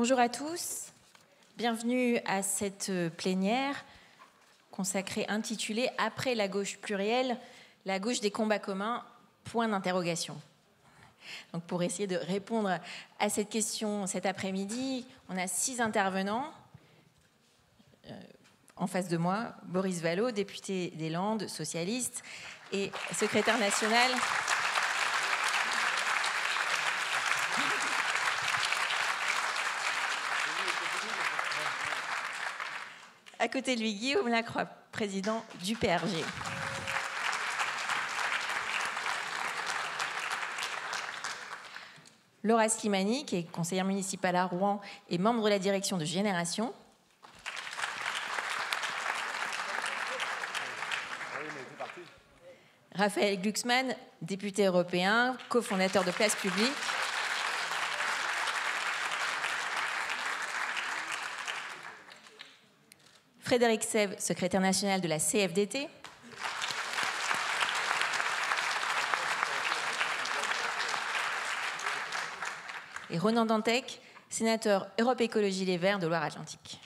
Bonjour à tous, bienvenue à cette plénière consacrée, intitulée « Après la gauche plurielle, la gauche des combats communs, point d'interrogation ». Donc pour essayer de répondre à cette question cet après-midi, on a 6 intervenants. En face de moi, Boris Vallaud, député des Landes, socialiste et secrétaire national. À côté de lui, Guillaume Lacroix, président du PRG. Laura Slimani, qui est conseillère municipale à Rouen et membre de la direction de Génération. Raphaël Glucksmann, député européen, cofondateur de Place Publique. Frédéric Sèvres, secrétaire national de la CFDT. Et Ronan Dantec, sénateur Europe Écologie Les Verts de Loire-Atlantique.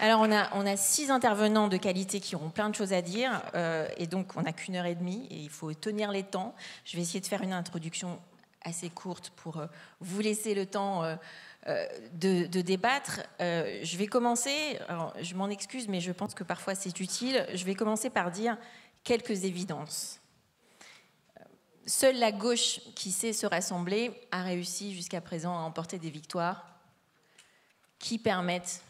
Alors, on a 6 intervenants de qualité qui auront plein de choses à dire, et donc on n'a qu'1 heure et demie, et il faut tenir les temps. Je vais essayer de faire une introduction assez courte pour vous laisser le temps de débattre. Je vais commencer, alors, je m'en excuse, mais je pense que parfois c'est utile. Je vais commencer par dire quelques évidences. Seule la gauche qui sait se rassembler a réussi jusqu'à présent à emporter des victoires qui permettent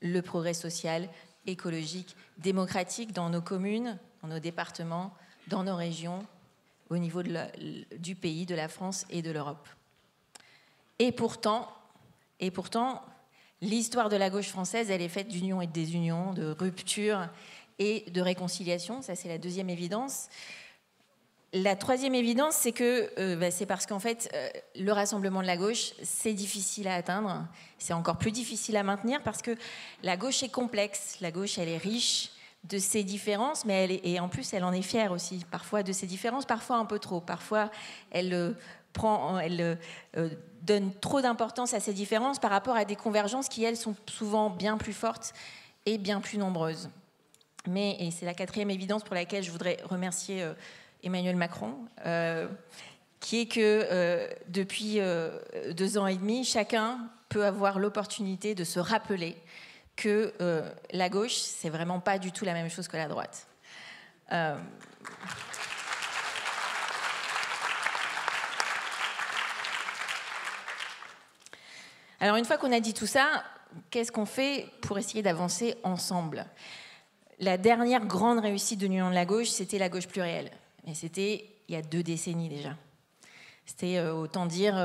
le progrès social, écologique, démocratique dans nos communes, dans nos départements, dans nos régions, au niveau du pays, de la France et de l'Europe. Et pourtant, l'histoire de la gauche française, elle est faite d'unions et de désunions, de ruptures et de réconciliation. Ça, c'est la deuxième évidence. La troisième évidence, c'est que c'est parce qu'en fait, le rassemblement de la gauche, c'est difficile à atteindre. C'est encore plus difficile à maintenir parce que la gauche est complexe. La gauche, elle est riche de ses différences, mais et en plus, elle en est fière aussi, parfois de ses différences, parfois un peu trop. Parfois, elle donne trop d'importance à ces différences par rapport à des convergences qui, elles, sont souvent bien plus fortes et bien plus nombreuses. Et c'est la quatrième évidence pour laquelle je voudrais remercier Emmanuel Macron, qui est que depuis 2 ans et demi, chacun peut avoir l'opportunité de se rappeler que la gauche, c'est vraiment pas du tout la même chose que la droite. Alors, une fois qu'on a dit tout ça, qu'est-ce qu'on fait pour essayer d'avancer ensemble ? La dernière grande réussite de l'Union de la gauche, c'était la gauche plurielle. Et c'était il y a 2 décennies déjà. C'était, autant dire,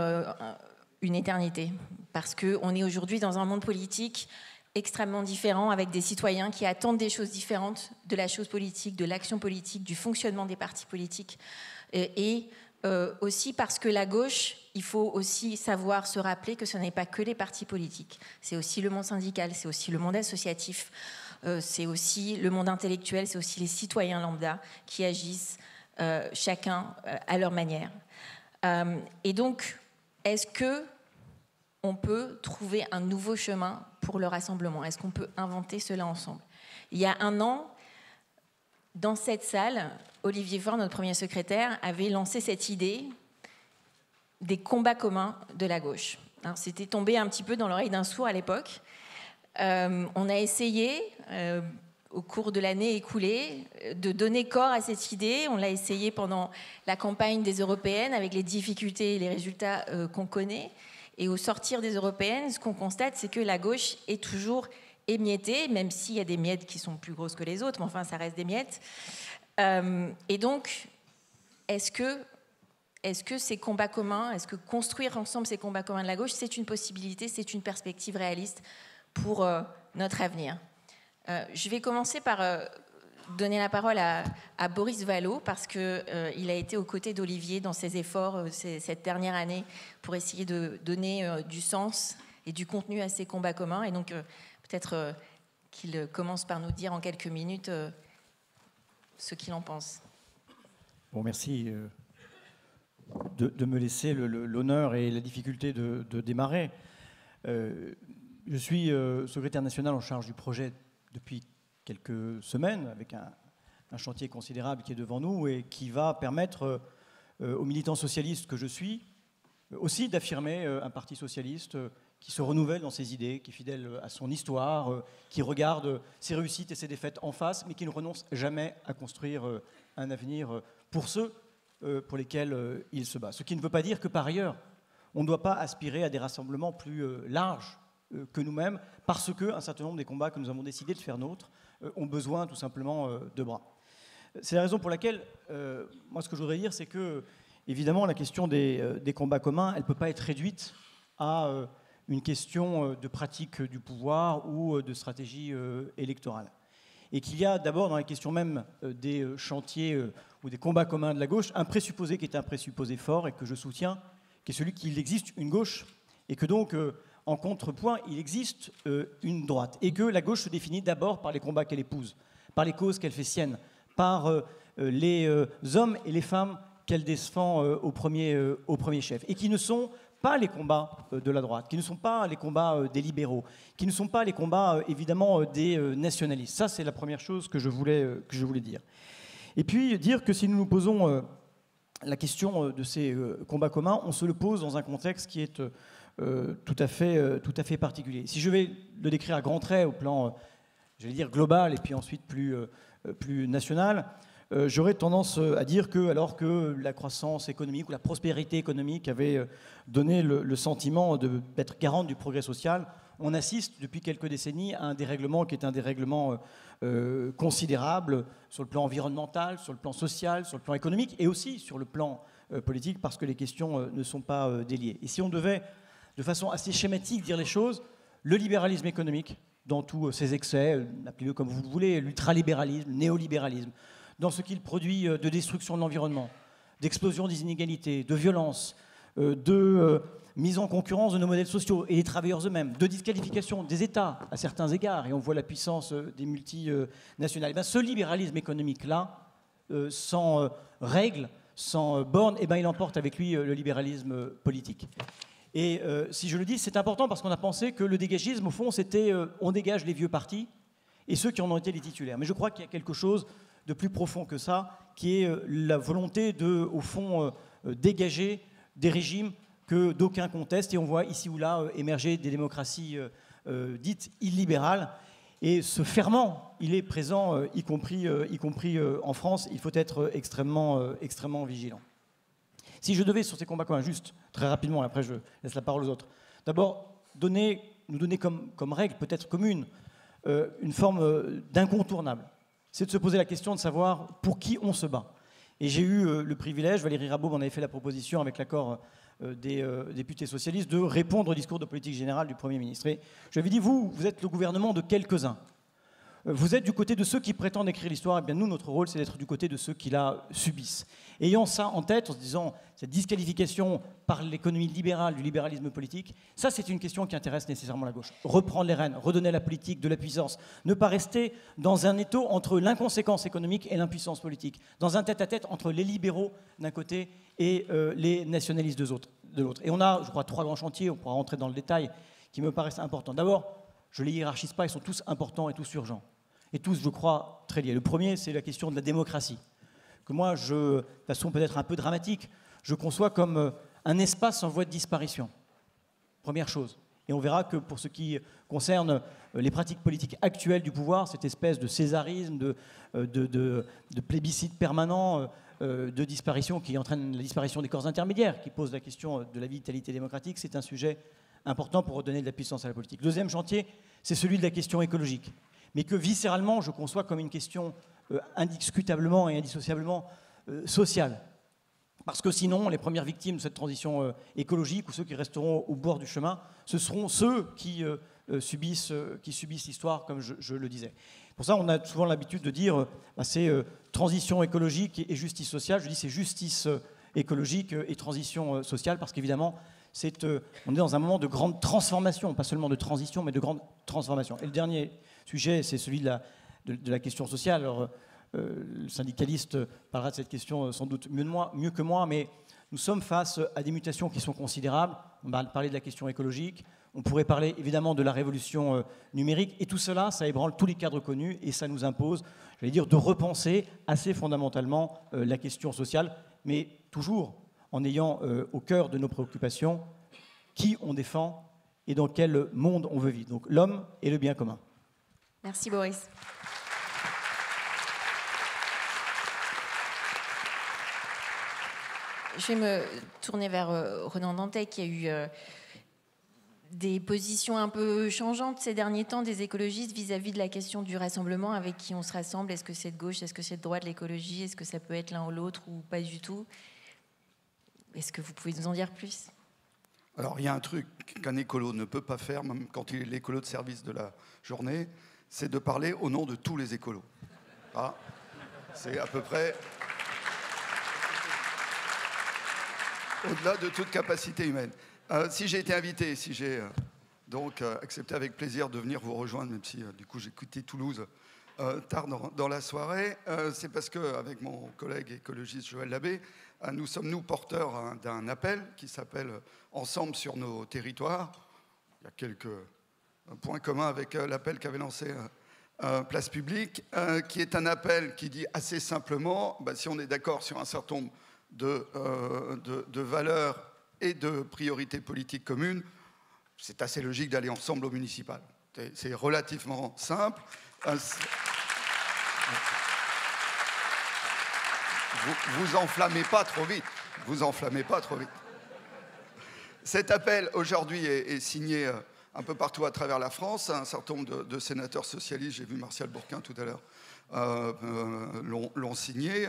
une éternité. Parce qu'on est aujourd'hui dans un monde politique extrêmement différent, avec des citoyens qui attendent des choses différentes de la chose politique, de l'action politique, du fonctionnement des partis politiques. Et aussi parce que la gauche, il faut aussi savoir se rappeler que ce n'est pas que les partis politiques. C'est aussi le monde syndical, c'est aussi le monde associatif, c'est aussi le monde intellectuel, c'est aussi les citoyens lambda qui agissent chacun à leur manière. Et donc, est-ce qu'on peut trouver un nouveau chemin pour le rassemblement ? Est-ce qu'on peut inventer cela ensemble ? Il y a 1 an, dans cette salle, Olivier Faure, notre premier secrétaire, avait lancé cette idée des combats communs de la gauche. Alors, c'était tombé un petit peu dans l'oreille d'un sourd à l'époque. On a essayé, au cours de l'année écoulée, de donner corps à cette idée. On l'a essayé pendant la campagne des européennes avec les difficultés et les résultats qu'on connaît. Et au sortir des européennes, ce qu'on constate, c'est que la gauche est toujours émiettée, même s'il y a des miettes qui sont plus grosses que les autres, mais enfin, ça reste des miettes. Et donc, est-ce que ces combats communs, est-ce que construire ensemble ces combats communs de la gauche, c'est une possibilité, c'est une perspective réaliste pour notre avenir ? Je vais commencer par donner la parole à Boris Vallaud, parce qu'il a été aux côtés d'Olivier dans ses efforts cette dernière année pour essayer de donner du sens et du contenu à ces combats communs. Et donc, peut-être qu'il commence par nous dire en quelques minutes ce qu'il en pense. Bon, merci. de me laisser l'honneur et la difficulté de démarrer. Je suis secrétaire national en charge du projet depuis quelques semaines, avec un chantier considérable qui est devant nous et qui va permettre aux militants socialistes que je suis aussi d'affirmer un parti socialiste qui se renouvelle dans ses idées, qui est fidèle à son histoire, qui regarde ses réussites et ses défaites en face, mais qui ne renonce jamais à construire un avenir pour ceux pour lesquels il se bat. Ce qui ne veut pas dire que par ailleurs, on ne doit pas aspirer à des rassemblements plus larges que nous-mêmes, parce qu'un certain nombre des combats que nous avons décidé de faire nôtres ont besoin tout simplement de bras. C'est la raison pour laquelle, moi ce que je voudrais dire, c'est que, évidemment, la question des combats communs, elle ne peut pas être réduite à une question de pratique du pouvoir ou de stratégie électorale. Et qu'il y a d'abord dans la question même des chantiers ou des combats communs de la gauche, un présupposé qui est un présupposé fort et que je soutiens, qui est celui qu'il existe une gauche et que donc, en contrepoint, il existe une droite. Et que la gauche se définit d'abord par les combats qu'elle épouse, par les causes qu'elle fait siennes, par les hommes et les femmes qu'elle défend au premier chef, et qui ne sont pas les combats de la droite, qui ne sont pas les combats des libéraux, qui ne sont pas les combats, évidemment, des nationalistes. Ça, c'est la première chose que je voulais dire. Et puis, dire que si nous nous posons la question de ces combats communs, on se le pose dans un contexte qui est tout à fait particulier. Si je vais le décrire à grands traits au plan, j'allais dire, global, et puis ensuite plus national, j'aurais tendance à dire que, alors que la croissance économique ou la prospérité économique avait donné le sentiment d'être garante du progrès social, on assiste depuis quelques décennies à un dérèglement qui est un dérèglement considérable sur le plan environnemental, sur le plan social, sur le plan économique et aussi sur le plan politique, parce que les questions ne sont pas déliées. Et si on devait, de façon assez schématique, dire les choses, le libéralisme économique, dans tous ses excès, appelez-le comme vous le voulez, l'ultralibéralisme, le néolibéralisme, dans ce qu'il produit de destruction de l'environnement, d'explosion des inégalités, de violence, de mise en concurrence de nos modèles sociaux et des travailleurs eux-mêmes, de disqualification des États à certains égards, et on voit la puissance des multinationales. Et bien, ce libéralisme économique-là, sans règles, sans bornes, et bien, il emporte avec lui le libéralisme politique. Et si je le dis, c'est important parce qu'on a pensé que le dégagisme, au fond, c'était on dégage les vieux partis et ceux qui en ont été les titulaires. Mais je crois qu'il y a quelque chose de plus profond que ça, qui est la volonté de, au fond, dégager des régimes que d'aucuns contestent. Et on voit ici ou là émerger des démocraties dites illibérales. Et ce ferment, il est présent, y compris en France. Il faut être extrêmement vigilant. Si je devais, sur ces combats communs, juste très rapidement, et après je laisse la parole aux autres, d'abord nous donner comme règle, peut-être commune, une forme d'incontournable. C'est de se poser la question de savoir pour qui on se bat. Et j'ai eu le privilège, Valérie Rabault m'en avait fait la proposition avec l'accord des députés socialistes, de répondre au discours de politique générale du Premier ministre. Et je lui avais dit, vous êtes le gouvernement de quelques-uns. Vous êtes du côté de ceux qui prétendent écrire l'histoire, et bien nous, notre rôle, c'est d'être du côté de ceux qui la subissent. Ayant ça en tête, en se disant, cette disqualification par l'économie libérale, du libéralisme politique, ça, c'est une question qui intéresse nécessairement la gauche. Reprendre les rênes, redonner à la politique de la puissance, ne pas rester dans un étau entre l'inconséquence économique et l'impuissance politique, dans un tête-à-tête entre les libéraux d'un côté et les nationalistes de l'autre. Et on a, je crois, 3 grands chantiers, on pourra rentrer dans le détail, qui me paraissent importants. D'abord, je ne les hiérarchise pas, ils sont tous importants et tous urgents. Et tous, je crois, très liés. Le premier, c'est la question de la démocratie, que moi, de façon peut-être un peu dramatique, je conçois comme un espace en voie de disparition. Première chose. Et on verra que pour ce qui concerne les pratiques politiques actuelles du pouvoir, cette espèce de césarisme, de plébiscite permanent, de disparition qui entraîne la disparition des corps intermédiaires, qui pose la question de la vitalité démocratique, c'est un sujet important pour redonner de la puissance à la politique. Deuxième chantier, c'est celui de la question écologique, mais que viscéralement, je conçois comme une question indiscutablement et indissociablement sociale. Parce que sinon, les premières victimes de cette transition écologique, ou ceux qui resteront au bord du chemin, ce seront ceux qui subissent l'histoire, comme je le disais. Pour ça, on a souvent l'habitude de dire c'est transition écologique et justice sociale. Je dis c'est justice écologique et transition sociale, parce qu'évidemment, on est dans un moment de grande transformation, pas seulement de transition, mais de grande transformation. Et le dernier sujet, c'est celui de la question sociale. Alors, le syndicaliste parlera de cette question sans doute mieux que moi, mais Nous sommes face à des mutations qui sont considérables. On va parler de la question écologique, on pourrait parler évidemment de la révolution numérique, et tout cela, ça ébranle tous les cadres connus, et ça nous impose, j'allais dire, de repenser assez fondamentalement la question sociale, mais toujours en ayant au cœur de nos préoccupations qui on défend et dans quel monde on veut vivre. Donc l'homme et le bien commun. Merci Boris. Je vais me tourner vers Ronan Dantec, qui a eu des positions un peu changeantes ces derniers temps des écologistes vis-à-vis de la question du rassemblement, avec qui on se rassemble. Est-ce que c'est de gauche, est-ce que c'est de droite l'écologie, est-ce que ça peut être l'un ou l'autre ou pas du tout? Est-ce que vous pouvez nous en dire plus? Alors il y a un truc qu'un écolo ne peut pas faire, même quand il est l'écolo de service de la journée, c'est de parler au nom de tous les écolos. Ah, c'est à peu près au-delà de toute capacité humaine. Si j'ai été invité, si j'ai donc accepté avec plaisir de venir vous rejoindre, même si du coup j'ai quitté Toulouse tard dans la soirée, c'est parce qu'avec mon collègue écologiste Joël Labbé, nous sommes porteurs d'un appel qui s'appelle « Ensemble sur nos territoires ». Il y a quelques points communs avec l'appel qu'avait lancé Place Publique, qui est un appel qui dit assez simplement, si on est d'accord sur un certain nombre de valeurs et de priorités politiques communes, c'est assez logique d'aller ensemble au municipal. C'est relativement simple. Vous enflammez pas trop vite. Vous enflammez pas trop vite. Cet appel, aujourd'hui, est signé un peu partout à travers la France. Un certain nombre de sénateurs socialistes, j'ai vu Martial Bourquin tout à l'heure, l'ont signé.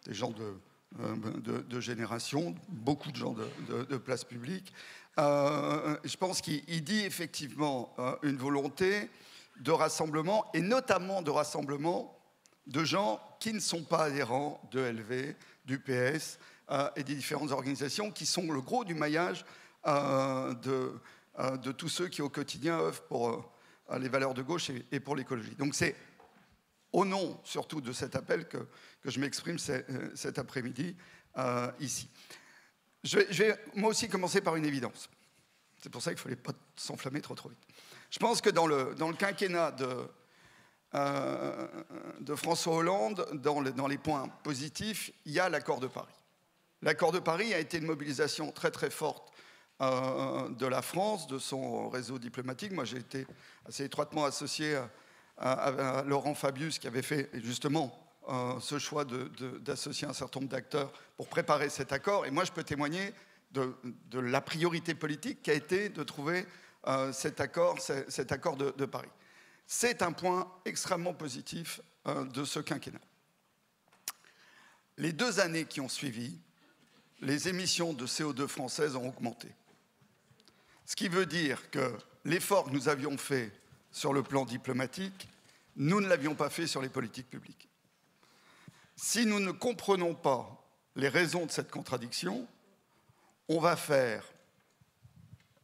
Des gens de génération, beaucoup de gens de Place Publique. Je pense qu'il dit effectivement une volonté de rassemblement, et notamment de rassemblement de gens qui ne sont pas adhérents de LV, du PS et des différentes organisations qui sont le gros du maillage de tous ceux qui au quotidien œuvrent pour les valeurs de gauche et pour l'écologie. Donc c'est au nom surtout de cet appel que je m'exprime cet après-midi ici. Je vais moi aussi commencer par une évidence. C'est pour ça qu'il ne fallait pas s'enflammer trop vite. Je pense que dans le quinquennat de François Hollande, dans les points positifs, il y a l'accord de Paris. L'accord de Paris a été une mobilisation très très forte de la France, de son réseau diplomatique. Moi, j'ai été assez étroitement associé à Laurent Fabius, qui avait fait justement ce choix d'associer un certain nombre d'acteurs pour préparer cet accord. Et moi, je peux témoigner de la priorité politique qui a été de trouver cet accord de Paris. C'est un point extrêmement positif de ce quinquennat. Les 2 années qui ont suivi, les émissions de CO2 françaises ont augmenté. Ce qui veut dire que l'effort que nous avions fait sur le plan diplomatique, nous ne l'avions pas fait sur les politiques publiques. Si nous ne comprenons pas les raisons de cette contradiction, on va faire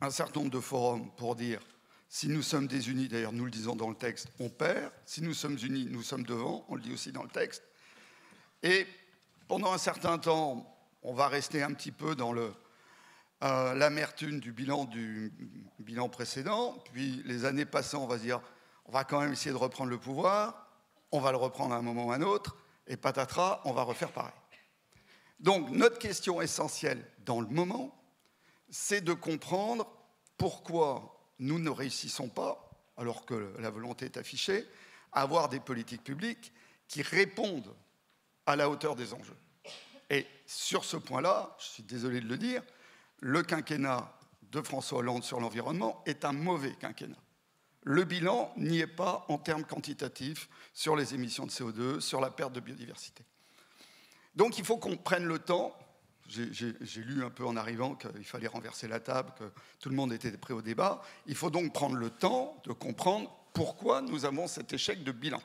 un certain nombre de forums pour dire si nous sommes désunis, d'ailleurs nous le disons dans le texte, on perd. Si nous sommes unis, nous sommes devant, on le dit aussi dans le texte. Et pendant un certain temps, on va rester un petit peu dans l'amertume du bilan précédent. Puis les années passant, on va se dire on va quand même essayer de reprendre le pouvoir, on va le reprendre à un moment ou à un autre, et patatras, on va refaire pareil. Donc notre question essentielle dans le moment, c'est de comprendre pourquoi nous ne réussissons pas, alors que la volonté est affichée, à avoir des politiques publiques qui répondent à la hauteur des enjeux. Et sur ce point-là, je suis désolé de le dire, le quinquennat de François Hollande sur l'environnement est un mauvais quinquennat. Le bilan n'y est pas en termes quantitatifs sur les émissions de CO2, sur la perte de biodiversité. Donc il faut qu'on prenne le temps. J'ai lu un peu en arrivant qu'il fallait renverser la table, que tout le monde était prêt au débat. Il faut donc prendre le temps de comprendre pourquoi nous avons cet échec de bilan,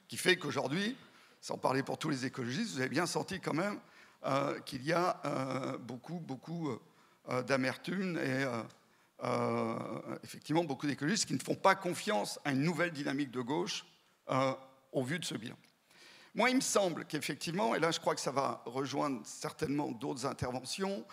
qui fait qu'aujourd'hui, sans parler pour tous les écologistes, vous avez bien senti quand même qu'il y a beaucoup d'amertume et effectivement beaucoup d'écologistes qui ne font pas confiance à une nouvelle dynamique de gauche au vu de ce bilan. Moi, il me semble qu'effectivement, et là je crois que ça va rejoindre certainement d'autres interventions,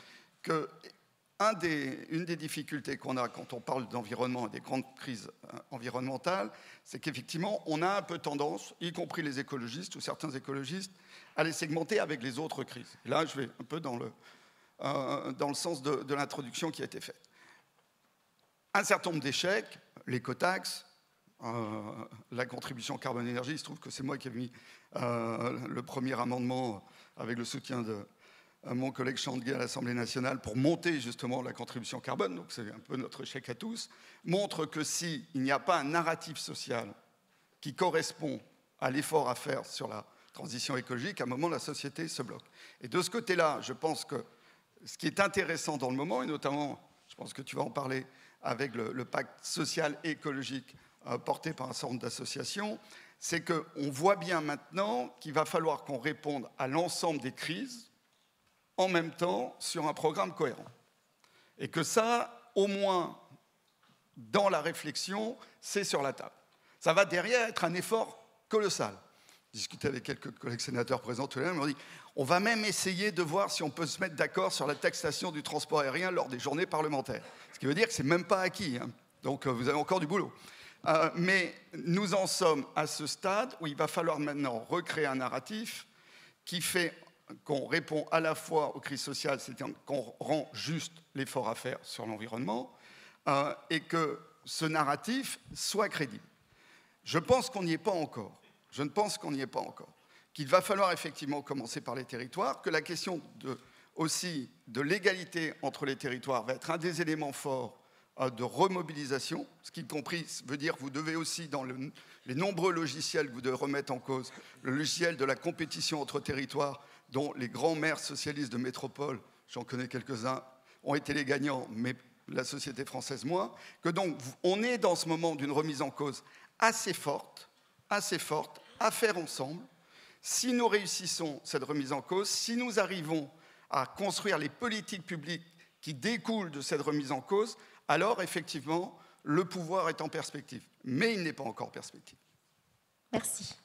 une des difficultés qu'on a quand on parle d'environnement et des grandes crises environnementales, c'est qu'effectivement, on a un peu tendance, y compris les écologistes ou certains écologistes, à les segmenter avec les autres crises. Et là, je vais un peu dans le sens de l'introduction qui a été faite. Un certain nombre d'échecs, l'écotaxe, la contribution carbone-énergie, il se trouve que c'est moi qui ai mis le premier amendement avec le soutien de mon collègue Chandier à l'Assemblée nationale pour monter justement la contribution carbone, donc c'est un peu notre échec à tous, montre que s'il n'y a pas un narratif social qui correspond à l'effort à faire sur la transition écologique, à un moment la société se bloque. Et de ce côté-là, je pense que ce qui est intéressant dans le moment, et notamment, je pense que tu vas en parler avec le pacte social et écologique porté par un certain nombre d'associations, c'est qu'on voit bien maintenant qu'il va falloir qu'on réponde à l'ensemble des crises en même temps sur un programme cohérent. Et que ça, au moins, dans la réflexion, c'est sur la table. Ça va derrière être un effort colossal. J'ai discuté avec quelques collègues sénateurs présents tout à l'heure, ils m'ont dit on va même essayer de voir si on peut se mettre d'accord sur la taxation du transport aérien lors des journées parlementaires. Ce qui veut dire que ce n'est même pas acquis, hein. Donc vous avez encore du boulot. Mais nous en sommes à ce stade où il va falloir maintenant recréer un narratif qui fait qu'on répond à la fois aux crises sociales, c'est-à-dire qu'on rend juste l'effort à faire sur l'environnement, et que ce narratif soit crédible. Je pense qu'on n'y est pas encore. Je ne pense qu'on n'y est pas encore. Qu'il va falloir effectivement commencer par les territoires, que la question aussi de l'égalité entre les territoires va être un des éléments forts de remobilisation, ce qui compris veut dire que vous devez aussi, dans les nombreux logiciels que vous devez remettre en cause, le logiciel de la compétition entre territoires, dont les grands maires socialistes de métropole, j'en connais quelques-uns, ont été les gagnants, mais la société française moins, que donc on est dans ce moment d'une remise en cause assez forte, à faire ensemble. Si nous réussissons cette remise en cause, si nous arrivons à construire les politiques publiques qui découlent de cette remise en cause, alors effectivement, le pouvoir est en perspective. Mais il n'est pas encore en perspective. Merci.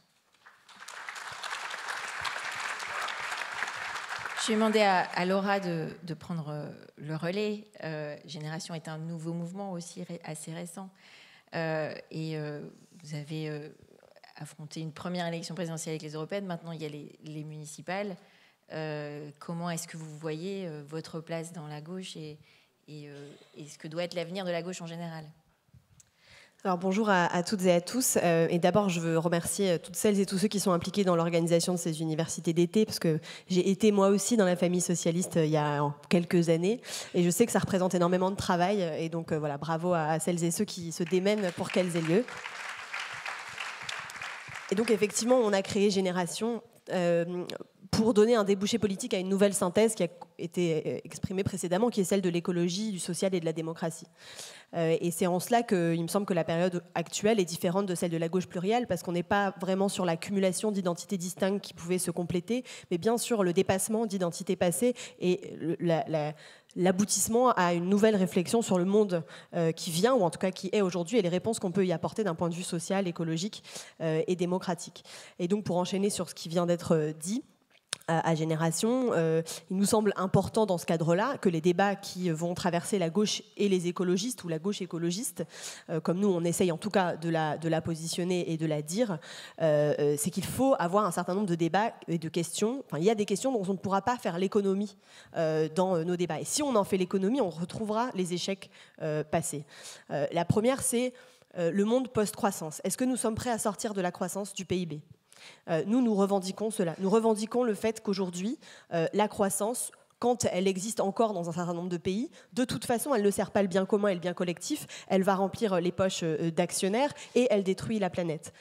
Je vais demander à Laura de prendre le relais. Génération est un nouveau mouvement aussi assez récent. Et vous avez affronté une première élection présidentielle avec les européennes. Maintenant, il y a les municipales. Comment est-ce que vous voyez votre place dans la gauche et ce que doit être l'avenir de la gauche en général ? Alors bonjour à toutes et à tous. Et d'abord, je veux remercier toutes celles et tous ceux qui sont impliqués dans l'organisation de ces universités d'été, parce que j'ai été moi aussi dans la famille socialiste il y a quelques années, et je sais que ça représente énormément de travail. Et donc voilà, bravo à celles et ceux qui se démènent pour qu'elles aient lieu. Et donc effectivement, on a créé Génération pour donner un débouché politique à une nouvelle synthèse qui a été exprimée précédemment, qui est celle de l'écologie, du social et de la démocratie. Et c'est en cela qu'il me semble que la période actuelle est différente de celle de la gauche plurielle, parce qu'on n'est pas vraiment sur l'accumulation d'identités distinctes qui pouvaient se compléter, mais bien sur le dépassement d'identités passées et l'aboutissement à une nouvelle réflexion sur le monde qui vient, ou en tout cas qui est aujourd'hui, et les réponses qu'on peut y apporter d'un point de vue social, écologique et démocratique. Et donc pour enchaîner sur ce qui vient d'être dit, à Génération, il nous semble important dans ce cadre-là que les débats qui vont traverser la gauche et les écologistes, ou la gauche écologiste, comme nous on essaye en tout cas de la positionner et de la dire, c'est qu'il faut avoir un certain nombre de débats et de questions. Enfin, il y a des questions dont on ne pourra pas faire l'économie dans nos débats. Et si on en fait l'économie, on retrouvera les échecs passés. La première, c'est le monde post-croissance. Est-ce que nous sommes prêts à sortir de la croissance du PIB ? Nous revendiquons cela. Nous revendiquons le fait qu'aujourd'hui, la croissance, quand elle existe encore dans un certain nombre de pays, de toute façon, elle ne sert pas le bien commun et le bien collectif, elle va remplir les poches d'actionnaires et elle détruit la planète.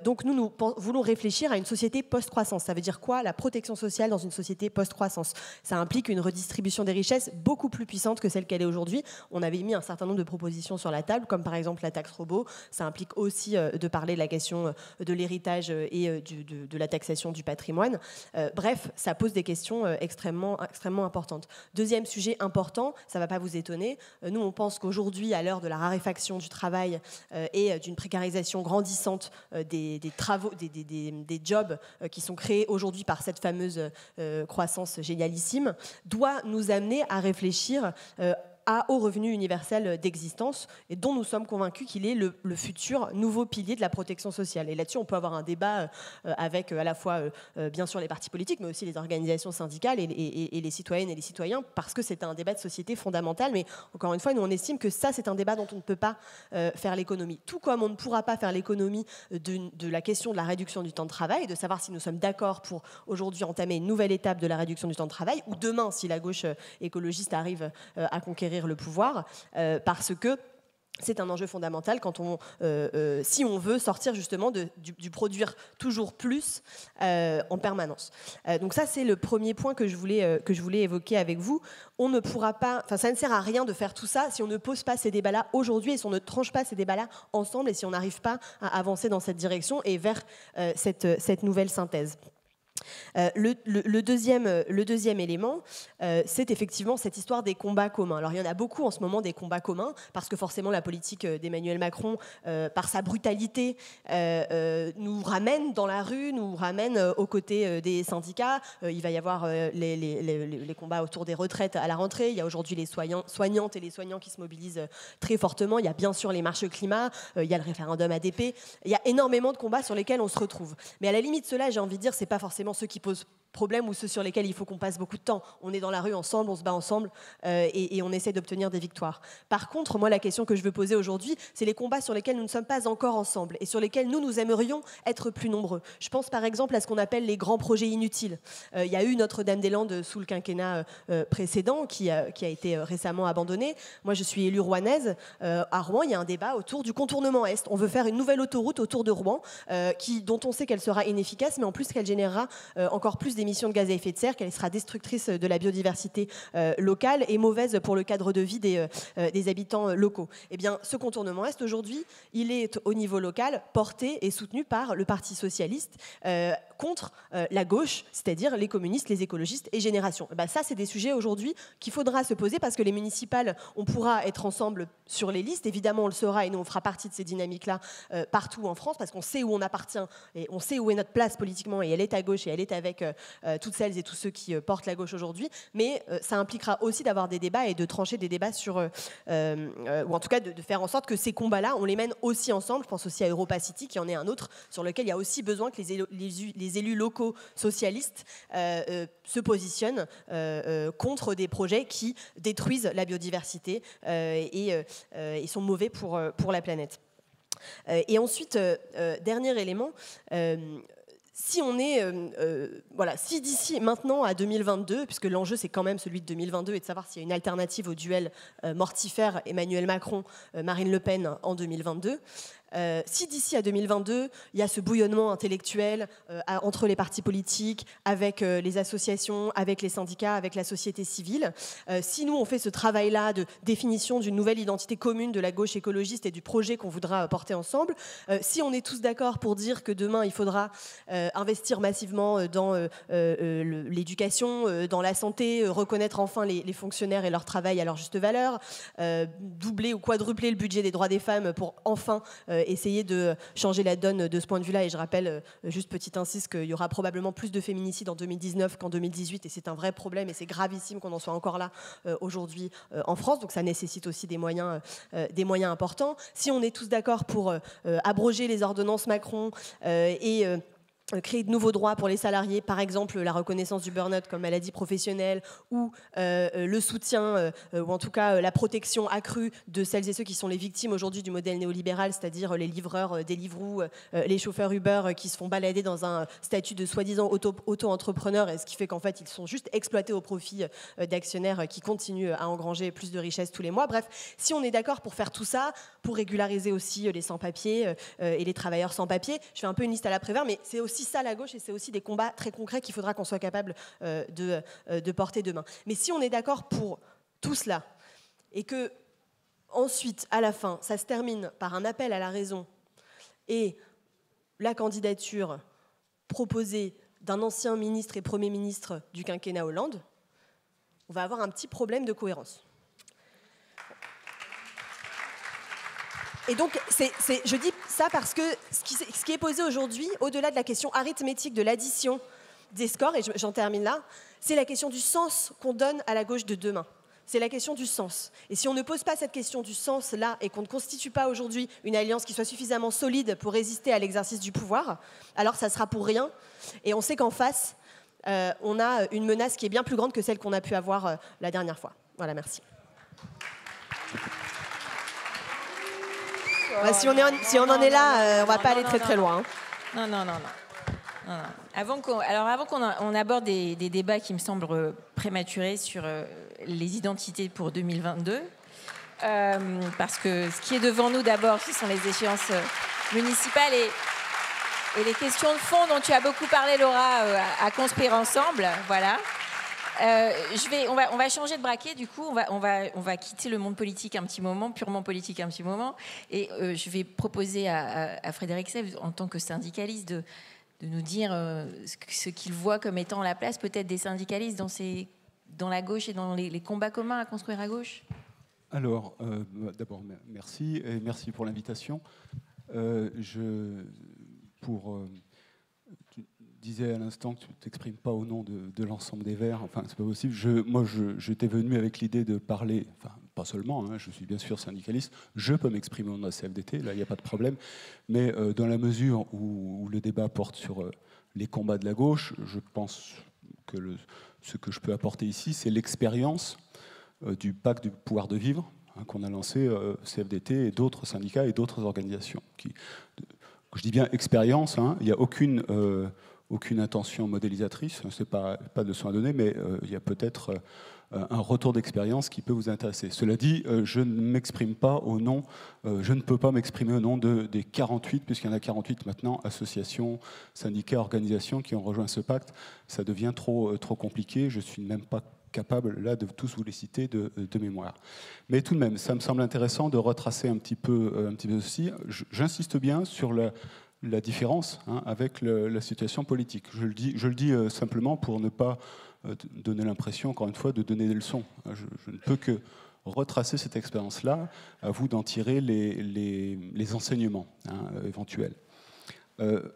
Donc nous voulons réfléchir à une société post-croissance. Ça veut dire quoi ? La protection sociale dans une société post-croissance. Ça implique une redistribution des richesses beaucoup plus puissante que celle qu'elle est aujourd'hui. On avait mis un certain nombre de propositions sur la table, comme par exemple la taxe robot. Ça implique aussi de parler de la question de l'héritage et de la taxation du patrimoine. Bref, ça pose des questions extrêmement extrêmement importante. Deuxième sujet important, ça ne va pas vous étonner, nous on pense qu'aujourd'hui, à l'heure de la raréfaction du travail et d'une précarisation grandissante des travaux, des jobs qui sont créés aujourd'hui par cette fameuse croissance génialissime, doit nous amener à réfléchir au revenu universel d'existence et dont nous sommes convaincus qu'il est le futur nouveau pilier de la protection sociale. Et là-dessus, on peut avoir un débat avec à la fois, bien sûr, les partis politiques, mais aussi les organisations syndicales et les citoyennes et les citoyens, parce que c'est un débat de société fondamental. Mais encore une fois, nous, on estime que ça, c'est un débat dont on ne peut pas faire l'économie. Tout comme on ne pourra pas faire l'économie de la question de la réduction du temps de travail, de savoir si nous sommes d'accord pour aujourd'hui entamer une nouvelle étape de la réduction du temps de travail, ou demain, si la gauche écologiste arrive à conquérir le pouvoir, parce que c'est un enjeu fondamental quand si on veut sortir justement du produire toujours plus en permanence. Donc ça, c'est le premier point que je voulais évoquer avec vous. On ne pourra pas, ça ne sert à rien de faire tout ça si on ne pose pas ces débats-là aujourd'hui et si on ne tranche pas ces débats-là ensemble et si on n'arrive pas à avancer dans cette direction et vers cette nouvelle synthèse. Le deuxième élément, c'est effectivement cette histoire des combats communs. Alors il y en a beaucoup en ce moment des combats communs, parce que forcément la politique d'Emmanuel Macron, par sa brutalité, nous ramène dans la rue, nous ramène aux côtés des syndicats. Il va y avoir les combats autour des retraites à la rentrée. Il y a aujourd'hui les soignantes et les soignants qui se mobilisent très fortement. Il y a bien sûr les marches climat, il y a le référendum ADP. Il y a énormément de combats sur lesquels on se retrouve. Mais à la limite, ceux-là, j'ai envie de dire, c'est pas forcément ceux qui posent problème ou ceux sur lesquels il faut qu'on passe beaucoup de temps. On est dans la rue ensemble, on se bat ensemble et on essaie d'obtenir des victoires. Par contre, moi, la question que je veux poser aujourd'hui, c'est les combats sur lesquels nous ne sommes pas encore ensemble et sur lesquels nous aimerions être plus nombreux. Je pense par exemple à ce qu'on appelle les grands projets inutiles. Il y a eu Notre-Dame-des-Landes sous le quinquennat précédent qui a été récemment abandonné. Moi, je suis élue rouennaise. À Rouen, il y a un débat autour du contournement Est. On veut faire une nouvelle autoroute autour de Rouen dont on sait qu'elle sera inefficace, mais en plus qu'elle générera encore plus d'émissions de gaz à effet de serre, qu'elle sera destructrice de la biodiversité locale et mauvaise pour le cadre de vie des habitants locaux. Eh bien, ce contournement Est, aujourd'hui, il est au niveau local porté et soutenu par le Parti socialiste contre la gauche, c'est-à-dire les communistes, les écologistes et Génération. Ben, ça, c'est des sujets aujourd'hui qu'il faudra se poser parce que les municipales, on pourra être ensemble sur les listes. Évidemment, on le saura et nous, on fera partie de ces dynamiques-là partout en France parce qu'on sait où on appartient et on sait où est notre place politiquement et elle est à gauche et elle est avec toutes celles et tous ceux qui portent la gauche aujourd'hui. Mais ça impliquera aussi d'avoir des débats et de trancher des débats sur... ou en tout cas de faire en sorte que ces combats-là, on les mène aussi ensemble. Je pense aussi à Europa City, qui en est un autre, sur lequel il y a aussi besoin que les élus locaux socialistes se positionnent contre des projets qui détruisent la biodiversité et sont mauvais pour la planète. Et ensuite, dernier élément, si on est, si d'ici maintenant à 2022, puisque l'enjeu c'est quand même celui de 2022 et de savoir s'il y a une alternative au duel mortifère Emmanuel Macron-Marine Le Pen en 2022, si d'ici à 2022, il y a ce bouillonnement intellectuel entre les partis politiques, avec les associations, avec les syndicats, avec la société civile, si nous on fait ce travail-là de définition d'une nouvelle identité commune de la gauche écologiste et du projet qu'on voudra porter ensemble, si on est tous d'accord pour dire que demain il faudra investir massivement dans l'éducation, dans la santé, reconnaître enfin les fonctionnaires et leur travail à leur juste valeur, doubler ou quadrupler le budget des droits des femmes pour enfin essayer de changer la donne de ce point de vue-là. Et je rappelle, juste petit insiste, qu'il y aura probablement plus de féminicides en 2019 qu'en 2018 et c'est un vrai problème et c'est gravissime qu'on en soit encore là aujourd'hui en France. Donc ça nécessite aussi des moyens importants. Si on est tous d'accord pour abroger les ordonnances Macron et créer de nouveaux droits pour les salariés, par exemple la reconnaissance du burn-out comme maladie professionnelle ou le soutien ou en tout cas la protection accrue de celles et ceux qui sont les victimes aujourd'hui du modèle néolibéral, c'est-à-dire les livreurs, Deliveroo, les chauffeurs Uber qui se font balader dans un statut de soi-disant auto-entrepreneur, et ce qui fait qu'en fait ils sont juste exploités au profit d'actionnaires qui continuent à engranger plus de richesses tous les mois. Bref, si on est d'accord pour faire tout ça, pour régulariser aussi les sans-papiers et les travailleurs sans-papiers, je fais un peu une liste à la Prévert, mais c'est aussi ça la gauche et c'est aussi des combats très concrets qu'il faudra qu'on soit capable de porter demain. Mais si on est d'accord pour tout cela et que ensuite, à la fin, ça se termine par un appel à la raison et la candidature proposée d'un ancien ministre et Premier ministre du quinquennat Hollande, on va avoir un petit problème de cohérence. Et donc, je dis ça parce que ce qui est posé aujourd'hui, au-delà de la question arithmétique de l'addition des scores, et j'en termine là, c'est la question du sens qu'on donne à la gauche de demain. C'est la question du sens. Et si on ne pose pas cette question du sens là, et qu'on ne constitue pas aujourd'hui une alliance qui soit suffisamment solide pour résister à l'exercice du pouvoir, alors ça sera pour rien. Et on sait qu'en face, on a une menace qui est bien plus grande que celle qu'on a pu avoir la dernière fois. Voilà, merci. Si on en est là, on ne va pas aller très loin. Non. Avant qu'on aborde des débats qui me semblent prématurés sur les identités pour 2022, parce que ce qui est devant nous d'abord, ce sont les échéances municipales et les questions de fond dont tu as beaucoup parlé, Laura, à construire ensemble. Voilà. On va changer de braquet, du coup, on va quitter le monde politique un petit moment, purement politique un petit moment, et je vais proposer à Frédéric Sèvres, en tant que syndicaliste, de nous dire ce qu'il voit comme étant la place peut-être des syndicalistes dans la gauche et dans les combats communs à construire à gauche. Alors, d'abord, merci, et merci pour l'invitation. Tu disais à l'instant que tu ne t'exprimes pas au nom de l'ensemble des Verts, enfin, c'est pas possible. J'étais venu avec l'idée de parler, enfin, pas seulement, hein, je suis bien sûr syndicaliste, je peux m'exprimer au nom de la CFDT, là, il n'y a pas de problème, mais dans la mesure où le débat porte sur les combats de la gauche, je pense que ce que je peux apporter ici, c'est l'expérience du pacte du pouvoir de vivre, hein, qu'on a lancé CFDT et d'autres syndicats et d'autres organisations. Je dis bien expérience, hein, il n'y a aucune intention modélisatrice, ce n'est pas de leçon à donner, mais il y a peut-être un retour d'expérience qui peut vous intéresser. Cela dit, je ne peux pas m'exprimer au nom des 48, puisqu'il y en a 48 maintenant, associations, syndicats, organisations qui ont rejoint ce pacte. Ça devient trop compliqué, je ne suis même pas capable là de tous vous les citer de mémoire. Mais tout de même, ça me semble intéressant de retracer un petit peu ceci. J'insiste bien sur la différence, hein, avec la situation politique. Je le dis simplement pour ne pas donner l'impression, encore une fois, de donner des leçons. Je ne peux que retracer cette expérience-là, à vous d'en tirer les enseignements, hein, éventuels. Ce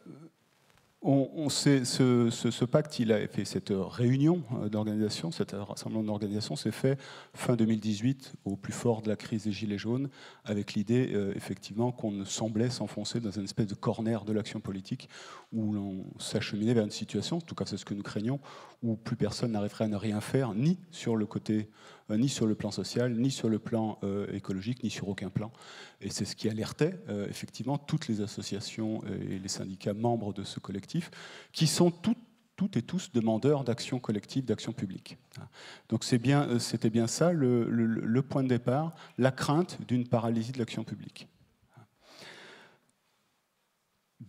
pacte, il a fait cette réunion d'organisation, cet rassemblement d'organisations s'est fait fin 2018, au plus fort de la crise des Gilets jaunes, avec l'idée effectivement qu'on semblait s'enfoncer dans une espèce de corner de l'action politique où l'on s'acheminait vers une situation, en tout cas c'est ce que nous craignons, où plus personne n'arriverait à ne rien faire, ni sur le plan social, ni sur le plan écologique, ni sur aucun plan. Et c'est ce qui alertait effectivement toutes les associations et les syndicats membres de ce collectif, qui sont toutes et tous demandeurs d'action collective, d'action publique. Donc c'était bien ça le point de départ, la crainte d'une paralysie de l'action publique.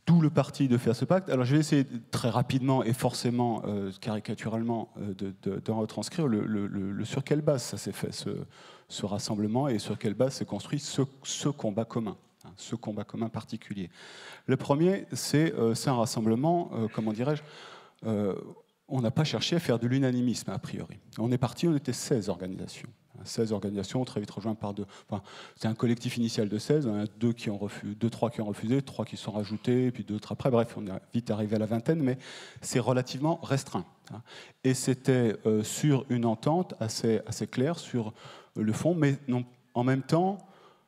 D'où le parti de faire ce pacte. Alors je vais essayer très rapidement et forcément, caricaturalement, de retranscrire sur quelle base ça s'est fait, ce rassemblement, et sur quelle base s'est construit ce combat commun, hein, ce combat commun particulier. Le premier, c'est un rassemblement, comment dirais-je, on n'a pas cherché à faire de l'unanimisme, a priori. On était 16 organisations. 16 organisations, très vite rejointes par deux. Enfin, c'est un collectif initial de 16, on a 3 qui ont refusé, 3 qui sont rajoutés, puis d'autres après. Bref, on est vite arrivé à la vingtaine, mais c'est relativement restreint. Et c'était sur une entente assez claire sur le fond, mais non, en même temps,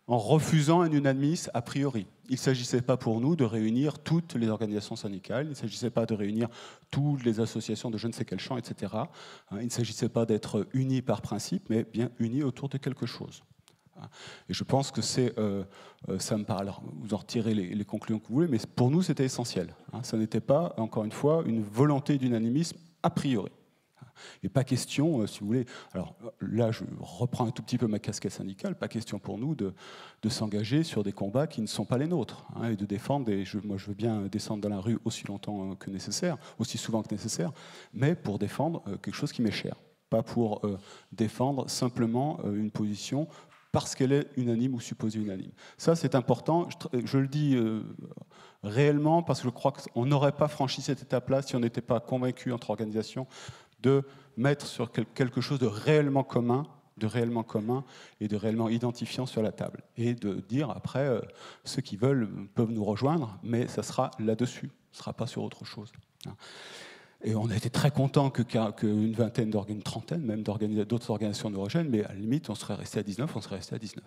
en refusant un unanimisme a priori. Il ne s'agissait pas pour nous de réunir toutes les organisations syndicales, il ne s'agissait pas de réunir toutes les associations de je ne sais quel champ, etc. Il ne s'agissait pas d'être unis par principe, mais bien unis autour de quelque chose. Et je pense que ça me parle. Alors, vous en retirez les conclusions que vous voulez, mais pour nous, c'était essentiel. Ça n'était pas, encore une fois, une volonté d'unanimisme a priori. Et pas question, si vous voulez, alors là je reprends un tout petit peu ma casquette syndicale, pas question pour nous de s'engager sur des combats qui ne sont pas les nôtres, hein, et de défendre, moi je veux bien descendre dans la rue aussi longtemps que nécessaire, aussi souvent que nécessaire, mais pour défendre quelque chose qui m'est cher, pas pour défendre simplement une position parce qu'elle est unanime ou supposée unanime. Ça c'est important, je le dis réellement parce que je crois qu'on n'aurait pas franchi cette étape-là si on n'était pas convaincu entre organisations de mettre sur quelque chose de réellement commun et de réellement identifiant sur la table. Et de dire, après, ceux qui veulent peuvent nous rejoindre, mais ça sera là-dessus, ce ne sera pas sur autre chose. Et on a été très contents qu'une vingtaine, une trentaine même d'autres organisations nous rejoignent, mais à la limite, on serait resté à 19, on serait resté à 19.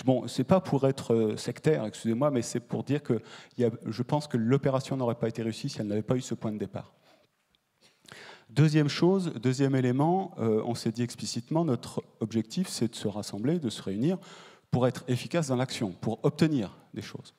Bon, c'est pas pour être sectaire, excusez-moi, mais c'est pour dire que je pense que l'opération n'aurait pas été réussie si elle n'avait pas eu ce point de départ. Deuxième élément, on s'est dit explicitement, notre objectif, c'est de se rassembler, de se réunir pour être efficace dans l'action, pour obtenir des choses.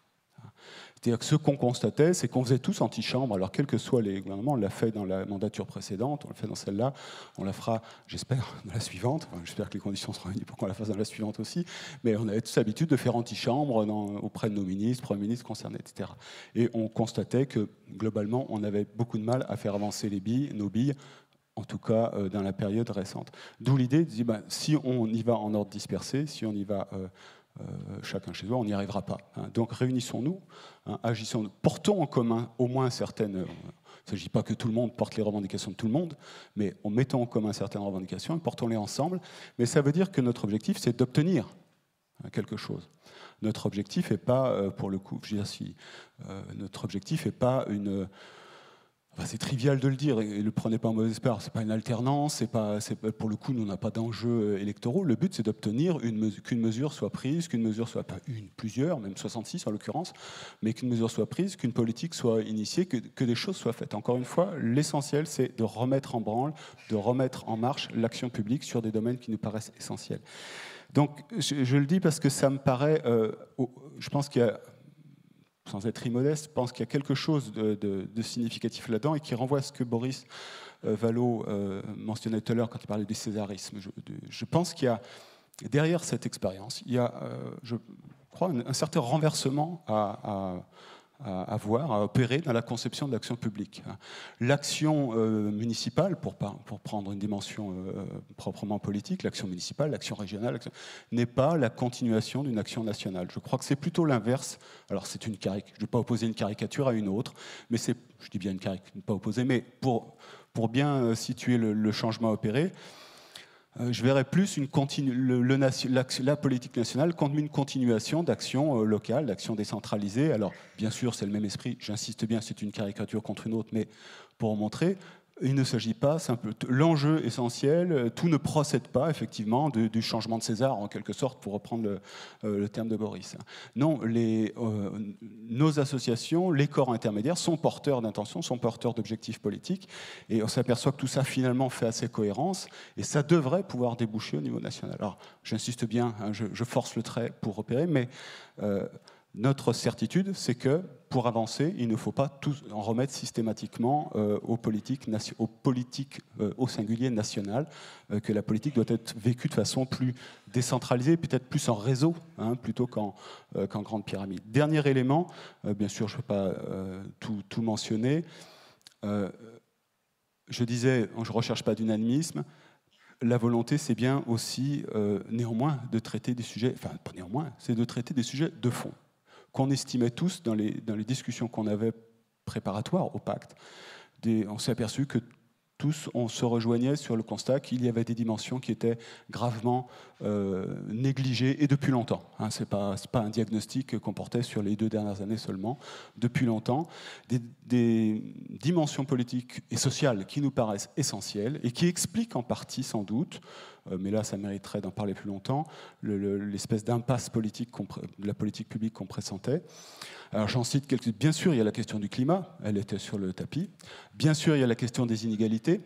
C'est-à-dire que ce qu'on constatait, c'est qu'on faisait tous antichambre. Alors, quels que soient les gouvernements, on l'a fait dans la mandature précédente, on l'a fait dans celle-là, on la fera, j'espère, dans la suivante. Enfin, j'espère que les conditions seront réunies pour qu'on la fasse dans la suivante aussi. Mais on avait tous l'habitude de faire antichambre auprès de nos ministres, premiers ministres concernés, etc. Et on constatait que, globalement, on avait beaucoup de mal à faire avancer nos billes, en tout cas dans la période récente. D'où l'idée de dire, si on y va en ordre dispersé, si on y va chacun chez soi, on n'y arrivera pas. Donc réunissons-nous, agissons, portons en commun au moins certaines... Il ne s'agit pas que tout le monde porte les revendications de tout le monde, mais mettons en commun certaines revendications et portons-les ensemble. Mais ça veut dire que notre objectif, c'est d'obtenir quelque chose. Notre objectif n'est pas, pour le coup, je veux dire, notre objectif n'est pas une... Enfin, c'est trivial de le dire, et ne le prenez pas en mauvaise part, c'est pas une alternance, pour le coup, nous, on n'a pas d'enjeux électoraux. Le but, c'est d'obtenir qu'une mesure soit prise, qu'une mesure soit pas une, plusieurs, même 66 en l'occurrence, mais qu'une mesure soit prise, qu'une politique soit initiée, que des choses soient faites. Encore une fois, l'essentiel, c'est de remettre en branle, de remettre en marche l'action publique sur des domaines qui nous paraissent essentiels. Donc, je le dis parce que ça me paraît, je pense qu'il y a, sans être immodeste, je pense qu'il y a quelque chose de significatif là-dedans et qui renvoie à ce que Boris Vallaud mentionnait tout à l'heure quand il parlait du césarisme. Je pense qu'il y a, derrière cette expérience, il y a, je crois, un certain renversement à voir, à opérer dans la conception de l'action publique. L'action municipale, pour prendre une dimension proprement politique, l'action municipale, l'action régionale, n'est pas la continuation d'une action nationale. Je crois que c'est plutôt l'inverse. Alors c'est une caricature, je ne vais pas opposer une caricature à une autre, mais c'est, je dis bien une caricature, pas opposer, mais pour bien situer le changement opéré, je verrais plus la politique nationale comme une continuation d'actions locales, d'actions décentralisées. Alors, bien sûr, c'est le même esprit, j'insiste bien, c'est une caricature contre une autre, mais pour montrer, il ne s'agit pas simplement... L'enjeu essentiel, tout ne procède pas, effectivement, du changement de César, en quelque sorte, pour reprendre le terme de Boris. Non, nos associations, les corps intermédiaires, sont porteurs d'intentions, sont porteurs d'objectifs politiques, et on s'aperçoit que tout ça, finalement, fait assez cohérence, et ça devrait pouvoir déboucher au niveau national. Alors, j'insiste bien, je force le trait pour repérer, mais... notre certitude, c'est que pour avancer, il ne faut pas tout en remettre systématiquement aux politiques au singulier national, que la politique doit être vécue de façon plus décentralisée, peut-être plus en réseau, plutôt qu'en grande pyramide. Dernier élément, bien sûr, je ne vais pas tout mentionner. Je disais, je ne recherche pas d'unanimisme. La volonté, c'est bien aussi, néanmoins, de traiter des sujets, enfin, pas néanmoins, c'est de traiter des sujets de fond, qu'on estimait tous dans les discussions qu'on avait préparatoires au pacte. On s'est aperçu que tous, on se rejoignait sur le constat qu'il y avait des dimensions qui étaient gravement négligées, et depuis longtemps. Ce n'est pas un diagnostic qu'on portait sur les 2 dernières années seulement, depuis longtemps. Des dimensions politiques et sociales qui nous paraissent essentielles et qui expliquent en partie, sans doute, mais là, ça mériterait d'en parler plus longtemps, l'espèce d'impasse politique de la politique publique qu'on pressentait. Alors j'en cite quelques. Bien sûr, il y a la question du climat, elle était sur le tapis. Bien sûr, il y a la question des inégalités,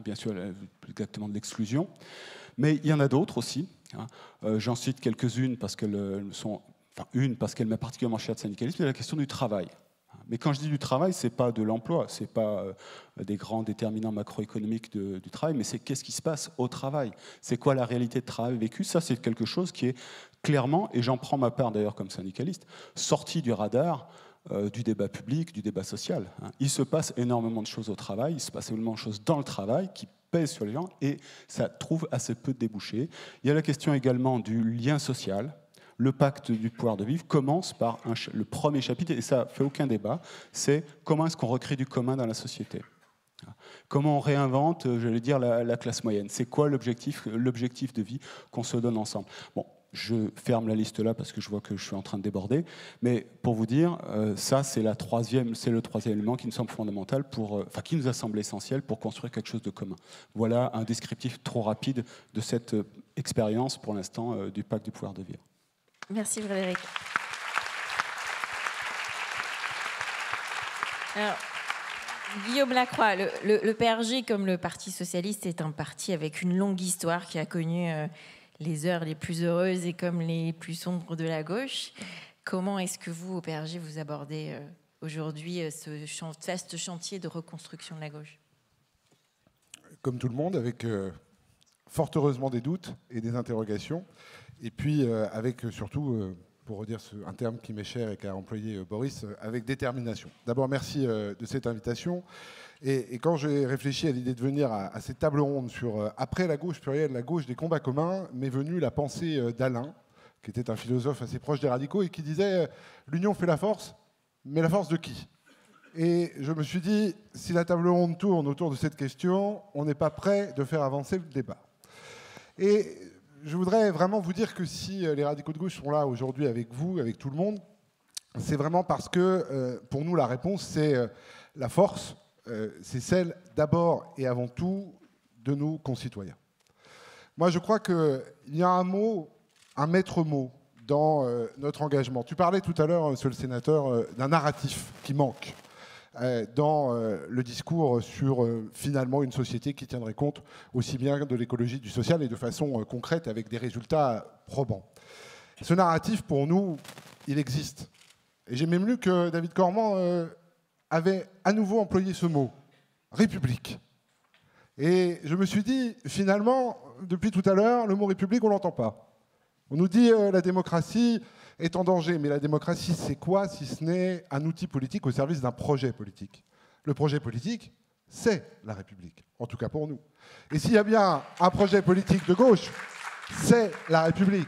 bien sûr, plus exactement de l'exclusion. Mais il y en a d'autres aussi. J'en cite quelques-unes parce qu'elles sont... Enfin, une, parce qu'elle m'a particulièrement chère de syndicalisme, c'est la question du travail. Mais quand je dis du travail, ce n'est pas de l'emploi, ce n'est pas des grands déterminants macroéconomiques du travail, mais c'est qu'est-ce qui se passe au travail. C'est quoi la réalité de travail vécue? Ça, c'est quelque chose qui est clairement, et j'en prends ma part d'ailleurs comme syndicaliste, sorti du radar du débat public, du débat social. Il se passe énormément de choses au travail, il se passe énormément de choses dans le travail qui pèsent sur les gens, et ça trouve assez peu de débouchés. Il y a la question également du lien social. Le pacte du pouvoir de vivre commence par le premier chapitre, et ça ne fait aucun débat, c'est comment est-ce qu'on recrée du commun dans la société. Comment on réinvente, j'allais dire, la classe moyenne? C'est quoi l'objectif de vie qu'on se donne ensemble? Bon, je ferme la liste là parce que je vois que je suis en train de déborder. Mais pour vous dire, ça, c'est le troisième élément qui nous semble fondamental, qui nous a semblé essentiel pour construire quelque chose de commun. Voilà un descriptif trop rapide de cette expérience, pour l'instant, du pacte du pouvoir de vivre. Merci Frédéric. Alors, Guillaume Lacroix, le PRG, comme le Parti socialiste, est un parti avec une longue histoire qui a connu les heures les plus heureuses et comme les plus sombres de la gauche. Comment est-ce que vous, au PRG, vous abordez aujourd'hui ce vaste chantier de reconstruction de la gauche? Comme tout le monde, avec fort heureusement des doutes et des interrogations, et puis avec surtout, pour redire un terme qui m'est cher et qu'a employé Boris, avec détermination. D'abord, merci de cette invitation. Et quand j'ai réfléchi à l'idée de venir à cette table ronde sur après la gauche plurielle, la gauche des combats communs, m'est venue la pensée d'Alain, qui était un philosophe assez proche des radicaux et qui disait l'union fait la force, mais la force de qui? Et je me suis dit, si la table ronde tourne autour de cette question, on n'est pas prêt de faire avancer le débat. Et je voudrais vraiment vous dire que si les radicaux de gauche sont là aujourd'hui avec vous, avec tout le monde, c'est vraiment parce que pour nous la réponse c'est la force. C'est celle d'abord et avant tout de nos concitoyens. Moi, je crois qu'il y a un mot, un maître mot dans notre engagement. Tu parlais tout à l'heure, monsieur le sénateur, d'un narratif qui manque dans le discours sur finalement une société qui tiendrait compte aussi bien de l'écologie, du social et de façon concrète avec des résultats probants. Ce narratif, pour nous, il existe. Et j'ai même lu que David Cormand avait à nouveau employé ce mot, République. Et je me suis dit, finalement, depuis tout à l'heure, le mot République, on ne l'entend pas. On nous dit la démocratie est en danger, mais la démocratie, c'est quoi si ce n'est un outil politique au service d'un projet politique? Le projet politique, c'est la République, en tout cas pour nous. Et s'il y a bien un projet politique de gauche, c'est la République.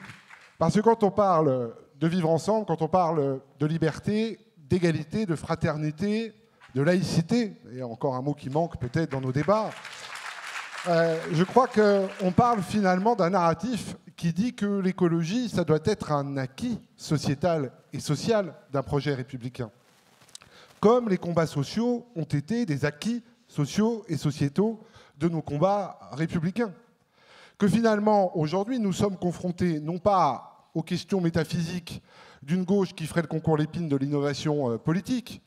Parce que quand on parle de vivre ensemble, quand on parle de liberté, d'égalité, de fraternité, de laïcité, et encore un mot qui manque peut-être dans nos débats, je crois qu'on parle finalement d'un narratif qui dit que l'écologie, ça doit être un acquis sociétal et social d'un projet républicain. Comme les combats sociaux ont été des acquis sociaux et sociétaux de nos combats républicains. Que finalement, aujourd'hui, nous sommes confrontés non pas aux questions métaphysiques d'une gauche qui ferait le concours Lépine de l'innovation politique,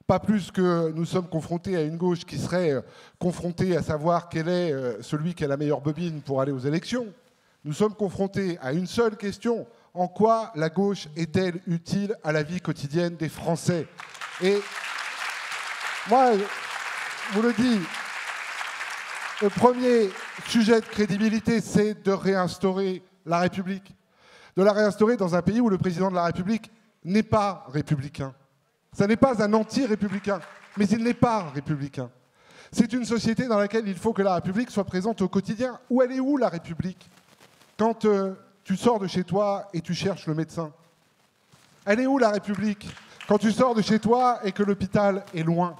pas plus que nous sommes confrontés à une gauche qui serait confrontée à savoir quel est celui qui a la meilleure bobine pour aller aux élections. Nous sommes confrontés à une seule question: en quoi la gauche est-elle utile à la vie quotidienne des Français? Et moi, je vous le dis, le premier sujet de crédibilité, c'est de réinstaurer la République. De la réinstaurer dans un pays où le président de la République n'est pas républicain. Ça n'est pas un anti-républicain, mais il n'est pas républicain. C'est une société dans laquelle il faut que la République soit présente au quotidien. Où elle est où, la République? Quand tu sors de chez toi et tu cherches le médecin. Elle est où, la République? Quand tu sors de chez toi et que l'hôpital est loin.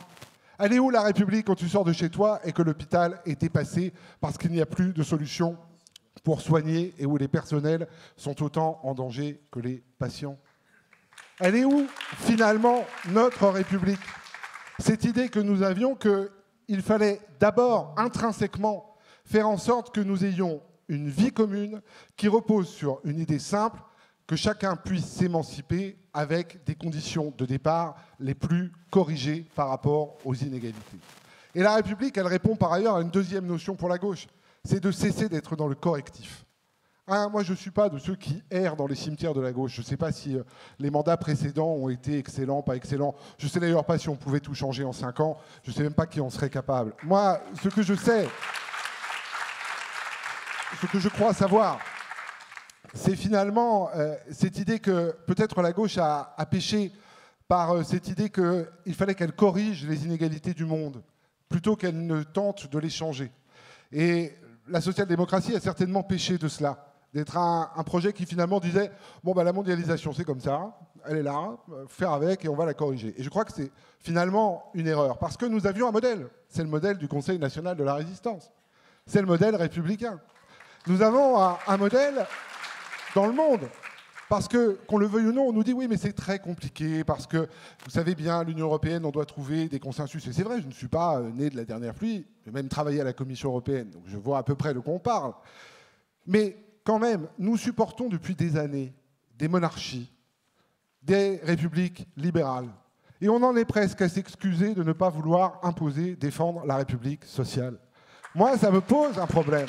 Elle est où, la République, quand tu sors de chez toi et que l'hôpital est dépassé parce qu'il n'y a plus de solution pour soigner et où les personnels sont autant en danger que les patients? Elle est où, finalement, notre République? Cette idée que nous avions qu'il fallait d'abord, intrinsèquement, faire en sorte que nous ayons une vie commune qui repose sur une idée simple, que chacun puisse s'émanciper avec des conditions de départ les plus corrigées par rapport aux inégalités. Et la République, elle répond par ailleurs à une deuxième notion pour la gauche, c'est de cesser d'être dans le correctif. Moi, je ne suis pas de ceux qui errent dans les cimetières de la gauche. Je ne sais pas si les mandats précédents ont été excellents, pas excellents. Je ne sais d'ailleurs pas si on pouvait tout changer en 5 ans. Je ne sais même pas qui en serait capable. Moi, ce que je sais, ce que je crois savoir, c'est finalement cette idée que peut-être la gauche a péché par cette idée qu'il fallait qu'elle corrige les inégalités du monde, plutôt qu'elle ne tente de les changer. Et la social-démocratie a certainement péché de cela, d'être un projet qui finalement disait « bon, bah, la mondialisation, c'est comme ça, elle est là, faire avec et on va la corriger. Et je crois que c'est finalement une erreur, parce que nous avions un modèle. C'est le modèle du Conseil national de la résistance. C'est le modèle républicain. Nous avons un modèle dans le monde. Parce que, qu'on le veuille ou non, on nous dit oui, mais c'est très compliqué, parce que, vous savez bien, l'Union européenne, on doit trouver des consensus. Et c'est vrai, je ne suis pas né de la dernière pluie, j'ai même travaillé à la Commission européenne, donc je vois à peu près de quoi on parle. Mais quand même, nous supportons depuis des années des monarchies, des républiques libérales. Et on en est presque à s'excuser de ne pas vouloir imposer, défendre la République sociale. Moi, ça me pose un problème.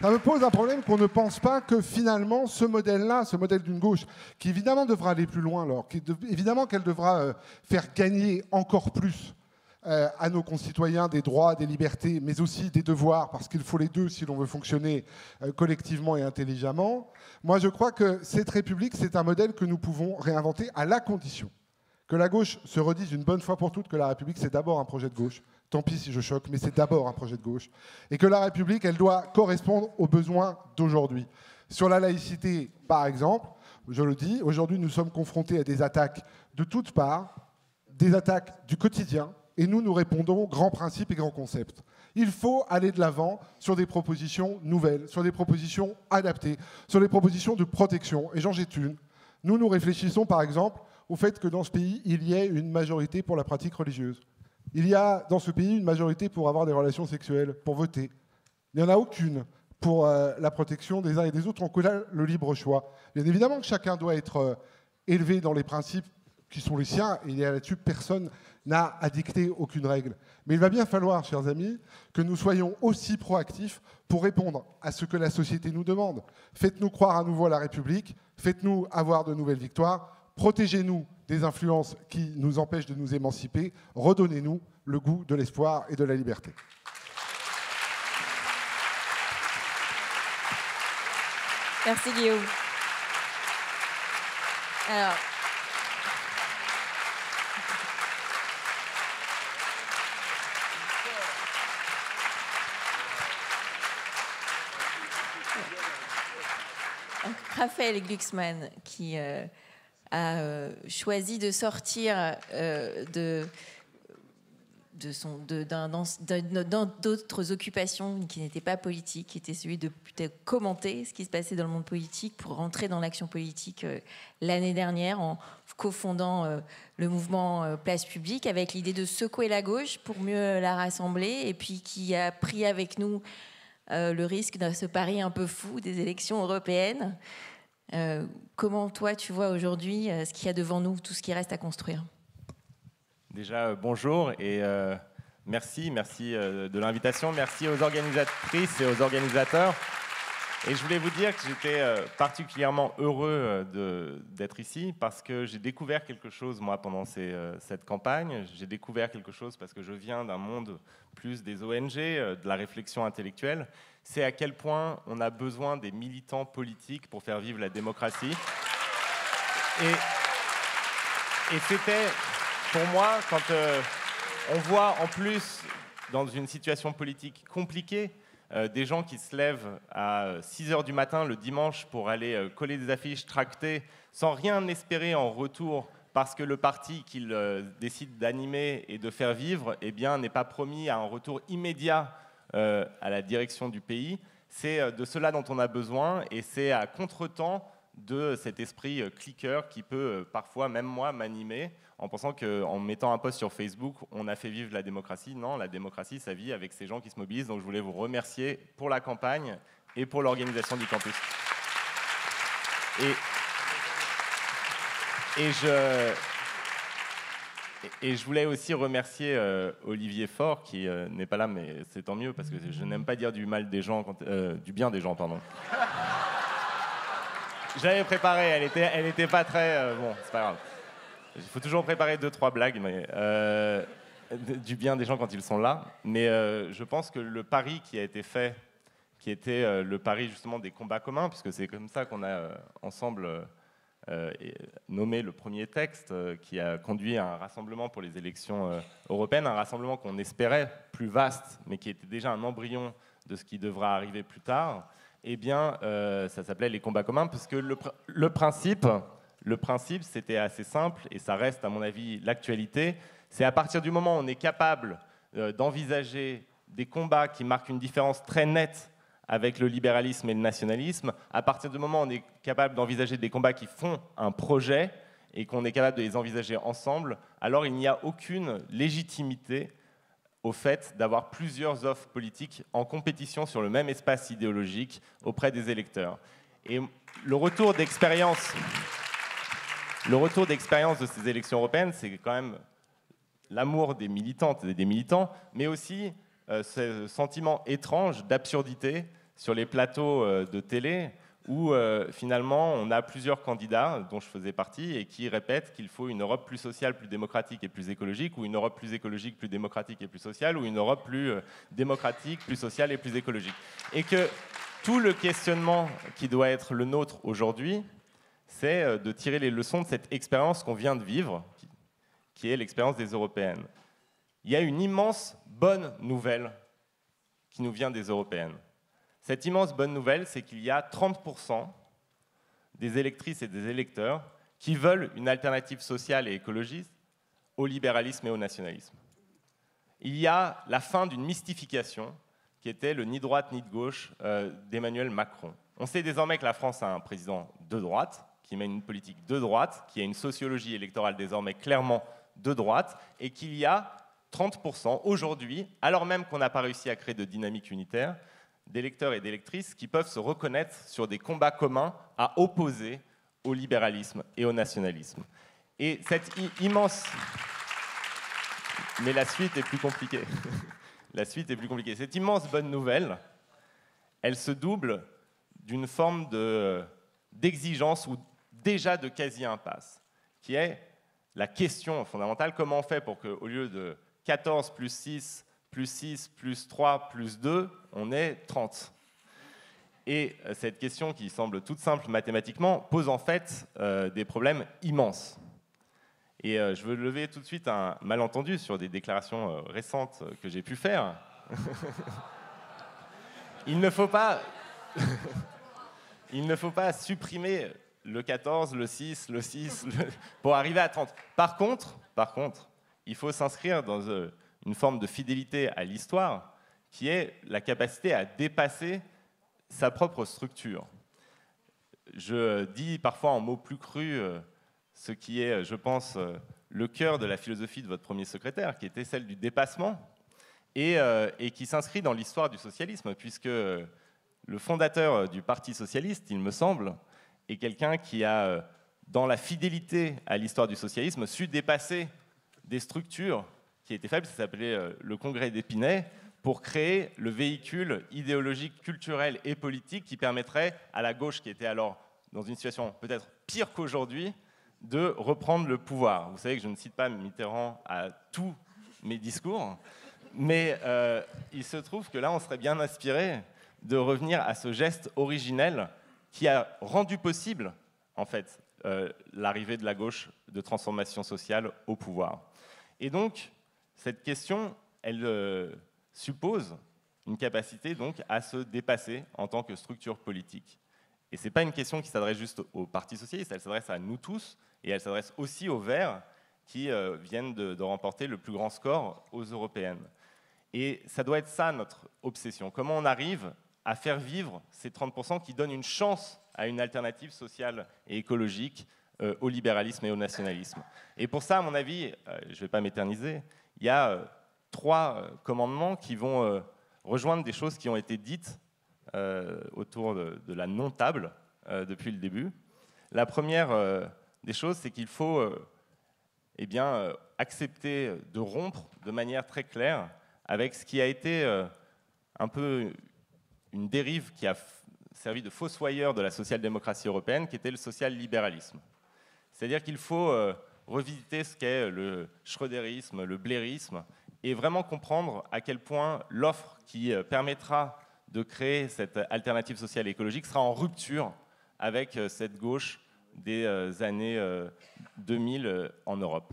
Ça me pose un problème qu'on ne pense pas que finalement ce modèle-là, ce modèle d'une gauche, qui évidemment devra aller plus loin, évidemment qu'elle devra faire gagner encore plus à nos concitoyens des droits, des libertés, mais aussi des devoirs, parce qu'il faut les deux si l'on veut fonctionner collectivement et intelligemment. Moi, je crois que cette République, c'est un modèle que nous pouvons réinventer à la condition que la gauche se redise une bonne fois pour toutes que la République, c'est d'abord un projet de gauche. Tant pis si je choque, mais c'est d'abord un projet de gauche. Et que la République, elle doit correspondre aux besoins d'aujourd'hui. Sur la laïcité, par exemple, je le dis, aujourd'hui, nous sommes confrontés à des attaques de toutes parts, des attaques du quotidien, et nous répondons grands principes et grands concepts. Il faut aller de l'avant sur des propositions nouvelles, sur des propositions adaptées, sur des propositions de protection. Et j'en jette une. Nous réfléchissons, par exemple, au fait que dans ce pays, il y ait une majorité pour la pratique religieuse. Il y a dans ce pays une majorité pour avoir des relations sexuelles, pour voter. Il n'y en a aucune pour la protection des uns et des autres. On connaît le libre choix. Bien évidemment que chacun doit être élevé dans les principes qui sont les siens, et là-dessus, personne n'a à dicter aucune règle. Mais il va bien falloir, chers amis, que nous soyons aussi proactifs pour répondre à ce que la société nous demande. Faites-nous croire à nouveau à la République, faites-nous avoir de nouvelles victoires, protégez-nous des influences qui nous empêchent de nous émanciper, redonnez-nous le goût de l'espoir et de la liberté. Merci Guillaume. Alors, Raphaël Glucksmann qui a choisi de sortir d'autres occupations qui n'étaient pas politiques, qui était celui de peut-être commenter ce qui se passait dans le monde politique pour rentrer dans l'action politique l'année dernière en cofondant le mouvement Place Publique avec l'idée de secouer la gauche pour mieux la rassembler et puis qui a pris avec nous le risque de ce pari un peu fou des élections européennes. Comment toi tu vois aujourd'hui ce qu'il y a devant nous, tout ce qui reste à construire? Déjà, bonjour et merci de l'invitation. Merci aux organisatrices et aux organisateurs. Et je voulais vous dire que j'étais particulièrement heureux d'être ici parce que j'ai découvert quelque chose, moi, pendant cette campagne. J'ai découvert quelque chose parce que je viens d'un monde plus des ONG, de la réflexion intellectuelle. C'est à quel point on a besoin des militants politiques pour faire vivre la démocratie. Et c'était... Pour moi, quand on voit en plus, dans une situation politique compliquée, des gens qui se lèvent à 6 h du matin le dimanche pour aller coller des affiches, tracter, sans rien espérer en retour, parce que le parti qu'ils décident d'animer et de faire vivre eh bien, n'est pas promis à un retour immédiat à la direction du pays. C'est de cela dont on a besoin, et c'est à contretemps de cet esprit cliqueur qui peut parfois, même moi, m'animer, en pensant qu'en mettant un post sur Facebook, on a fait vivre la démocratie. Non, la démocratie, ça vit avec ces gens qui se mobilisent. Donc je voulais vous remercier pour la campagne et pour l'organisation du campus. Et je voulais aussi remercier Olivier Faure, qui n'est pas là, mais c'est tant mieux, parce que je n'aime pas dire du mal des gens, du bien des gens, pardon. Je l'avais préparée, elle était pas très... bon, c'est pas grave. Il faut toujours préparer 2-3 blagues, mais du bien des gens quand ils sont là. Mais je pense que le pari qui a été fait, qui était le pari justement des combats communs, puisque c'est comme ça qu'on a ensemble nommé le premier texte qui a conduit à un rassemblement pour les élections européennes, un rassemblement qu'on espérait plus vaste, mais qui était déjà un embryon de ce qui devra arriver plus tard. Eh bien, ça s'appelait les combats communs, parce que le principe, le principe, c'était assez simple, et ça reste, à mon avis, l'actualité. C'est à partir du moment où on est capable d'envisager des combats qui marquent une différence très nette avec le libéralisme et le nationalisme, à partir du moment où on est capable d'envisager des combats qui font un projet et qu'on est capable de les envisager ensemble, alors il n'y a aucune légitimité au fait d'avoir plusieurs offres politiques en compétition sur le même espace idéologique auprès des électeurs. Et le retour d'expérience de ces élections européennes, c'est quand même l'amour des militantes et des militants, mais aussi ce sentiment étrange d'absurdité sur les plateaux de télé où finalement on a plusieurs candidats dont je faisais partie et qui répètent qu'il faut une Europe plus sociale, plus démocratique et plus écologique, ou une Europe plus écologique, plus démocratique et plus sociale, ou une Europe plus démocratique, plus sociale et plus écologique. Et que tout le questionnement qui doit être le nôtre aujourd'hui, c'est de tirer les leçons de cette expérience qu'on vient de vivre, qui est l'expérience des européennes. Il y a une immense bonne nouvelle qui nous vient des européennes. Cette immense bonne nouvelle, c'est qu'il y a 30% des électrices et des électeurs qui veulent une alternative sociale et écologiste au libéralisme et au nationalisme. Il y a la fin d'une mystification qui était le ni droite ni de gauche d'Emmanuel Macron. On sait désormais que la France a un président de droite, qui mène une politique de droite, qui a une sociologie électorale désormais clairement de droite, et qu'il y a 30% aujourd'hui, alors même qu'on n'a pas réussi à créer de dynamique unitaire, d'électeurs et d'électrices qui peuvent se reconnaître sur des combats communs à opposer au libéralisme et au nationalisme. Et cette immense... Mais la suite est plus compliquée. La suite est plus compliquée. Cette immense bonne nouvelle, elle se double d'une forme d'exigence ou déjà de quasi-impasse, qui est la question fondamentale, comment on fait pour qu'au lieu de 14 plus 6, plus 6, plus 3, plus 2, on ait 30. Et cette question, qui semble toute simple mathématiquement, pose en fait des problèmes immenses. Et je veux lever tout de suite un malentendu sur des déclarations récentes que j'ai pu faire. Il ne faut pas supprimer le 14, le 6, pour arriver à 30. Par contre, il faut s'inscrire dans une forme de fidélité à l'histoire qui est la capacité à dépasser sa propre structure. Je dis parfois en mots plus crus ce qui est, je pense, le cœur de la philosophie de votre premier secrétaire, qui était celle du dépassement, et qui s'inscrit dans l'histoire du socialisme, puisque le fondateur du Parti socialiste, il me semble, est quelqu'un qui a, dans la fidélité à l'histoire du socialisme, su dépasser des structures qui étaient faibles, ça s'appelait le Congrès d'Épinay, pour créer le véhicule idéologique, culturel et politique qui permettrait à la gauche, qui était alors dans une situation peut-être pire qu'aujourd'hui, de reprendre le pouvoir. Vous savez que je ne cite pas Mitterrand à tous mes discours, mais il se trouve que là, on serait bien inspiré de revenir à ce geste originel qui a rendu possible, en fait, l'arrivée de la gauche de transformation sociale au pouvoir. Et donc, cette question, elle suppose une capacité donc à se dépasser en tant que structure politique. Et ce n'est pas une question qui s'adresse juste au Parti socialiste, elle s'adresse à nous tous, et elle s'adresse aussi aux Verts qui viennent de remporter le plus grand score aux européennes. Et ça doit être ça notre obsession. Comment on arrive à faire vivre ces 30% qui donnent une chance à une alternative sociale et écologique au libéralisme et au nationalisme. Et pour ça, à mon avis, je ne vais pas m'éterniser, il y a 3 commandements qui vont rejoindre des choses qui ont été dites autour de la non-table depuis le début. La première des choses, c'est qu'il faut accepter de rompre de manière très claire avec ce qui a été un peu une dérive qui a servi de fossoyeur de la social-démocratie européenne, qui était le social-libéralisme. C'est-à-dire qu'il faut revisiter ce qu'est le schröderisme, le blairisme, et vraiment comprendre à quel point l'offre qui permettra de créer cette alternative sociale et écologique sera en rupture avec cette gauche des années 2000 en Europe.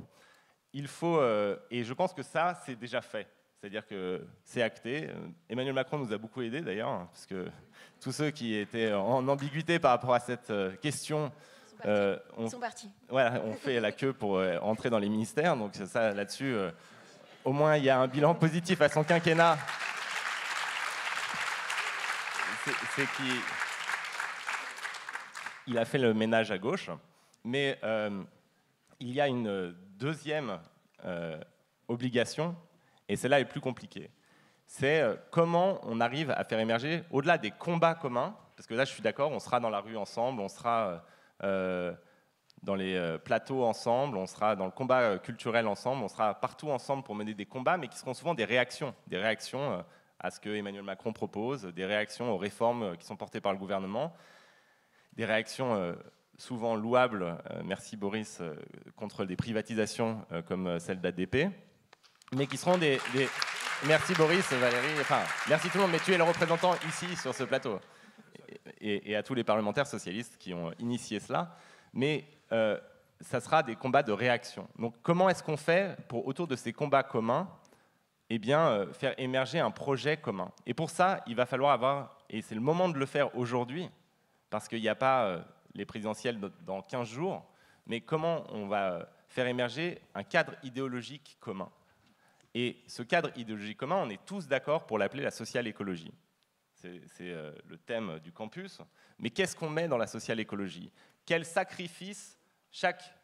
Il faut, et je pense que ça, c'est déjà fait. C'est-à-dire que c'est acté. Emmanuel Macron nous a beaucoup aidés d'ailleurs, parce que tous ceux qui étaient en ambiguïté par rapport à cette question Ils sont partis. Voilà, on fait la queue pour entrer dans les ministères, donc ça, là-dessus, au moins, il y a un bilan positif à son quinquennat. C'est qu'il a fait le ménage à gauche, mais il y a une deuxième obligation, et celle-là est plus compliquée. C'est comment on arrive à faire émerger, au-delà des combats communs, parce que là, je suis d'accord, on sera dans la rue ensemble, on sera dans les plateaux ensemble, on sera dans le combat culturel ensemble, on sera partout ensemble pour mener des combats, mais qui seront souvent des réactions à ce que Emmanuel Macron propose, des réactions aux réformes qui sont portées par le gouvernement, des réactions souvent louables, merci Boris, contre des privatisations comme celle d'ADP, mais qui seront des... Merci Boris, Valérie, enfin, merci tout le monde, mais tu es le représentant ici sur ce plateau, et à tous les parlementaires socialistes qui ont initié cela, mais ça sera des combats de réaction. Donc comment est-ce qu'on fait pour, autour de ces combats communs, eh bien, faire émerger un projet commun? Et pour ça, il va falloir avoir, et c'est le moment de le faire aujourd'hui, parce qu'il n'y a pas les présidentielles dans 15 jours, mais comment on va faire émerger un cadre idéologique commun. Et ce cadre idéologique commun, on est tous d'accord pour l'appeler la social écologie. C'est le thème du campus. Mais qu'est-ce qu'on met dans la social écologie? Quel sacrifice chaque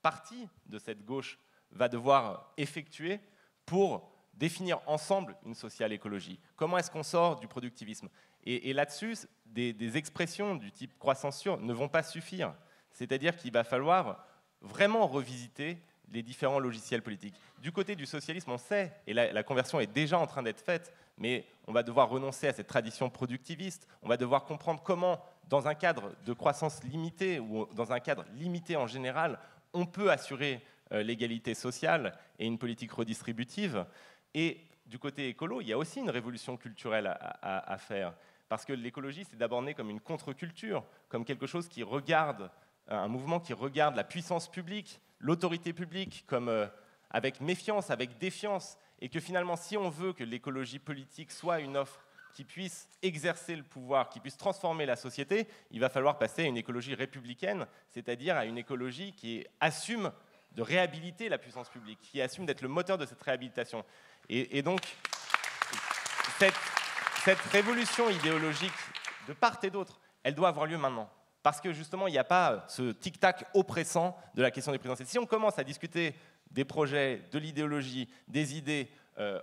partie de cette gauche va devoir effectuer pour définir ensemble une social écologie? Comment est-ce qu'on sort du productivisme? Et là-dessus, des expressions du type croissance sûre ne vont pas suffire. C'est-à-dire qu'il va falloir vraiment revisiter les différents logiciels politiques. Du côté du socialisme, on sait, et la conversion est déjà en train d'être faite, mais on va devoir renoncer à cette tradition productiviste, on va devoir comprendre comment, dans un cadre de croissance limitée, ou dans un cadre limité en général, on peut assurer l'égalité sociale et une politique redistributive. Et du côté écolo, il y a aussi une révolution culturelle à faire, parce que l'écologie, c'est d'abord né comme une contre-culture, comme quelque chose qui regarde, un mouvement qui regarde la puissance publique, l'autorité publique comme avec méfiance, avec défiance, et que finalement, si on veut que l'écologie politique soit une offre qui puisse exercer le pouvoir, qui puisse transformer la société, il va falloir passer à une écologie républicaine, c'est-à-dire à une écologie qui assume de réhabiliter la puissance publique, qui assume d'être le moteur de cette réhabilitation. Et donc, cette révolution idéologique, de part et d'autre, elle doit avoir lieu maintenant. Parce que justement, il n'y a pas ce tic-tac oppressant de la question des présidentielles. Si on commence à discuter des projets, de l'idéologie, des idées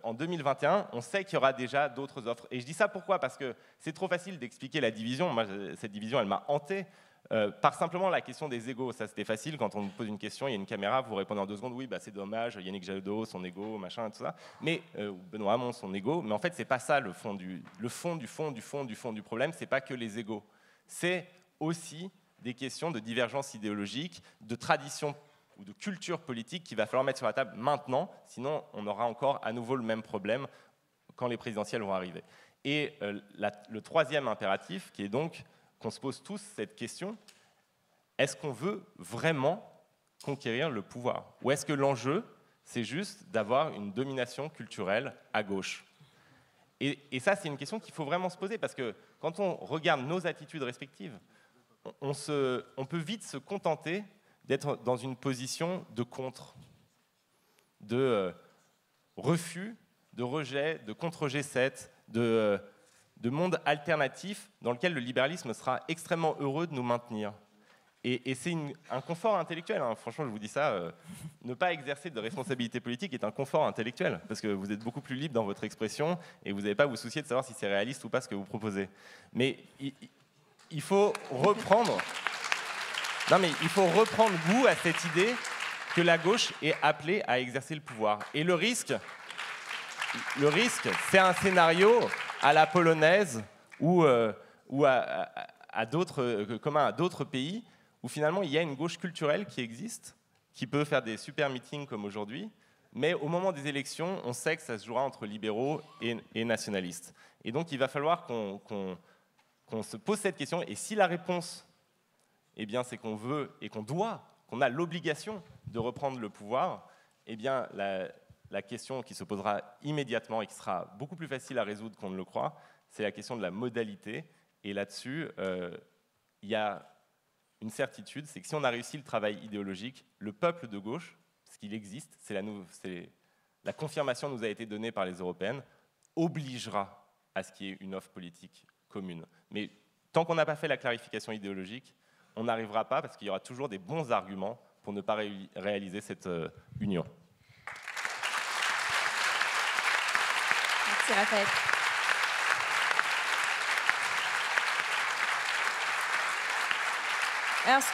en 2021, on sait qu'il y aura déjà d'autres offres. Et je dis ça pourquoi? Parce que c'est trop facile d'expliquer la division. Moi, cette division, elle m'a hanté. Par simplement la question des égos. Ça, c'était facile. Quand on vous pose une question, il y a une caméra, vous répondez en 2 secondes, oui, bah, c'est dommage, Yannick Jadot, son égo, machin, tout ça. Mais Benoît Hamon, son égo. Mais en fait, c'est pas ça le fond du problème. C'est pas que les égos. C'est aussi des questions de divergence idéologique, de tradition ou de culture politique qu'il va falloir mettre sur la table maintenant, sinon on aura encore à nouveau le même problème quand les présidentielles vont arriver. Et le troisième impératif, qui est donc qu'on se pose tous cette question, est-ce qu'on veut vraiment conquérir le pouvoir? Ou est-ce que l'enjeu, c'est juste d'avoir une domination culturelle à gauche? Et ça, c'est une question qu'il faut vraiment se poser, parce que quand on regarde nos attitudes respectives, on peut vite se contenter d'être dans une position de contre, de refus, de rejet, de contre G7, de monde alternatif dans lequel le libéralisme sera extrêmement heureux de nous maintenir. Et c'est un confort intellectuel, hein. Franchement, je vous dis ça, ne pas exercer de responsabilité politique est un confort intellectuel, parce que vous êtes beaucoup plus libre dans votre expression et vous n'avez pas à vous soucier de savoir si c'est réaliste ou pas ce que vous proposez. Mais il faut reprendre goût à cette idée que la gauche est appelée à exercer le pouvoir. Et le risque, c'est un scénario à la polonaise ou à d'autres pays, où finalement il y a une gauche culturelle qui existe, qui peut faire des super meetings comme aujourd'hui, mais au moment des élections, on sait que ça se jouera entre libéraux et nationalistes. Et donc il va falloir qu'on se pose cette question, et si la réponse, eh bien, c'est qu'on veut et qu'on a l'obligation de reprendre le pouvoir, eh bien, la question qui se posera immédiatement et qui sera beaucoup plus facile à résoudre qu'on ne le croit, c'est la question de la modalité. Et là-dessus, il y a une certitude, c'est que si on a réussi le travail idéologique, le peuple de gauche, ce qu'il existe, la confirmation nous a été donnée par les européennes, obligera à ce qu'il y ait une offre politique commune. Mais tant qu'on n'a pas fait la clarification idéologique, on n'arrivera pas parce qu'il y aura toujours des bons arguments pour ne pas réaliser cette union. Merci Raphaël. Alors, ce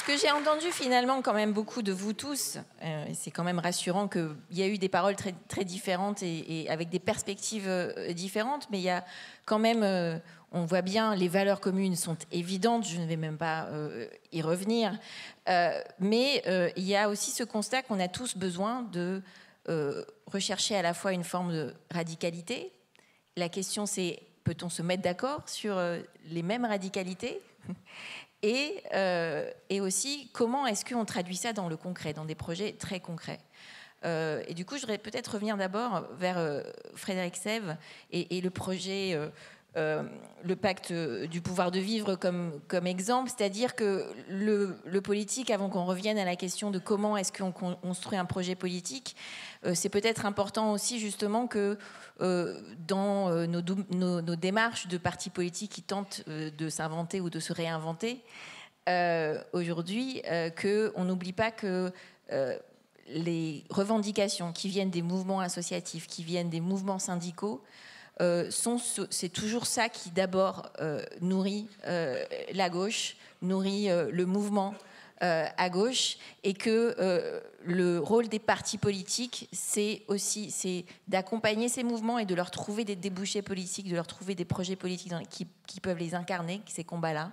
que j'ai entendu finalement quand même beaucoup de vous tous, et c'est quand même rassurant qu'il y a eu des paroles très, très différentes et avec des perspectives différentes, mais il y a quand même, on voit bien, les valeurs communes sont évidentes, je ne vais même pas y revenir, mais il y a aussi ce constat qu'on a tous besoin de rechercher à la fois une forme de radicalité. La question c'est, peut-on se mettre d'accord sur les mêmes radicalités ? Et aussi, comment est-ce qu'on traduit ça dans le concret, dans des projets très concrets. Et du coup, je voudrais peut-être revenir d'abord vers Frédéric Sève et le projet, le pacte du pouvoir de vivre comme exemple, c'est-à-dire que le politique, avant qu'on revienne à la question de comment est-ce qu'on construit un projet politique, c'est peut-être important aussi justement que dans nos démarches de partis politiques qui tentent de s'inventer ou de se réinventer aujourd'hui, qu'on n'oublie pas que les revendications qui viennent des mouvements associatifs, qui viennent des mouvements syndicaux, c'est toujours ça qui d'abord nourrit la gauche, nourrit le mouvement à gauche, et que le rôle des partis politiques, c'est d'accompagner ces mouvements et de leur trouver des débouchés politiques, de leur trouver des projets politiques qui peuvent les incarner, ces combats-là.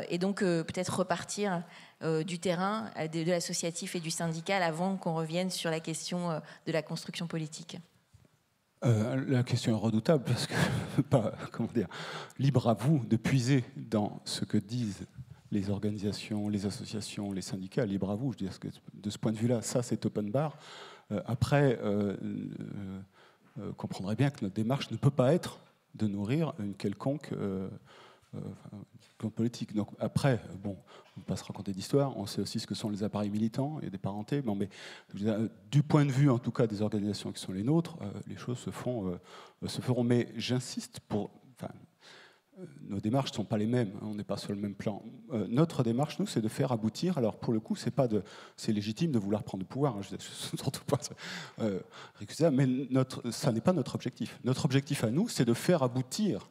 Et donc peut-être repartir du terrain, de l'associatif et du syndical avant qu'on revienne sur la question de la construction politique. La question est redoutable parce que, libre à vous de puiser dans ce que disent les organisations, les associations, les syndicats, libre à vous. Je veux dire que de ce point de vue-là, ça c'est open bar. Après, comprendrez bien que notre démarche ne peut pas être de nourrir une quelconque politique. Donc après, bon, on ne va pas se raconter d'histoire, on sait aussi ce que sont les appareils militants, il y a des parentés, bon, mais je veux dire, du point de vue en tout cas des organisations qui sont les nôtres, les choses se feront. Mais j'insiste nos démarches ne sont pas les mêmes, on n'est pas sur le même plan. Notre démarche, nous, c'est de faire aboutir. Alors, pour le coup, c'est légitime de vouloir prendre le pouvoir, hein, je ne suis surtout pas récusé, mais ça n'est pas notre objectif. Notre objectif à nous, c'est de faire aboutir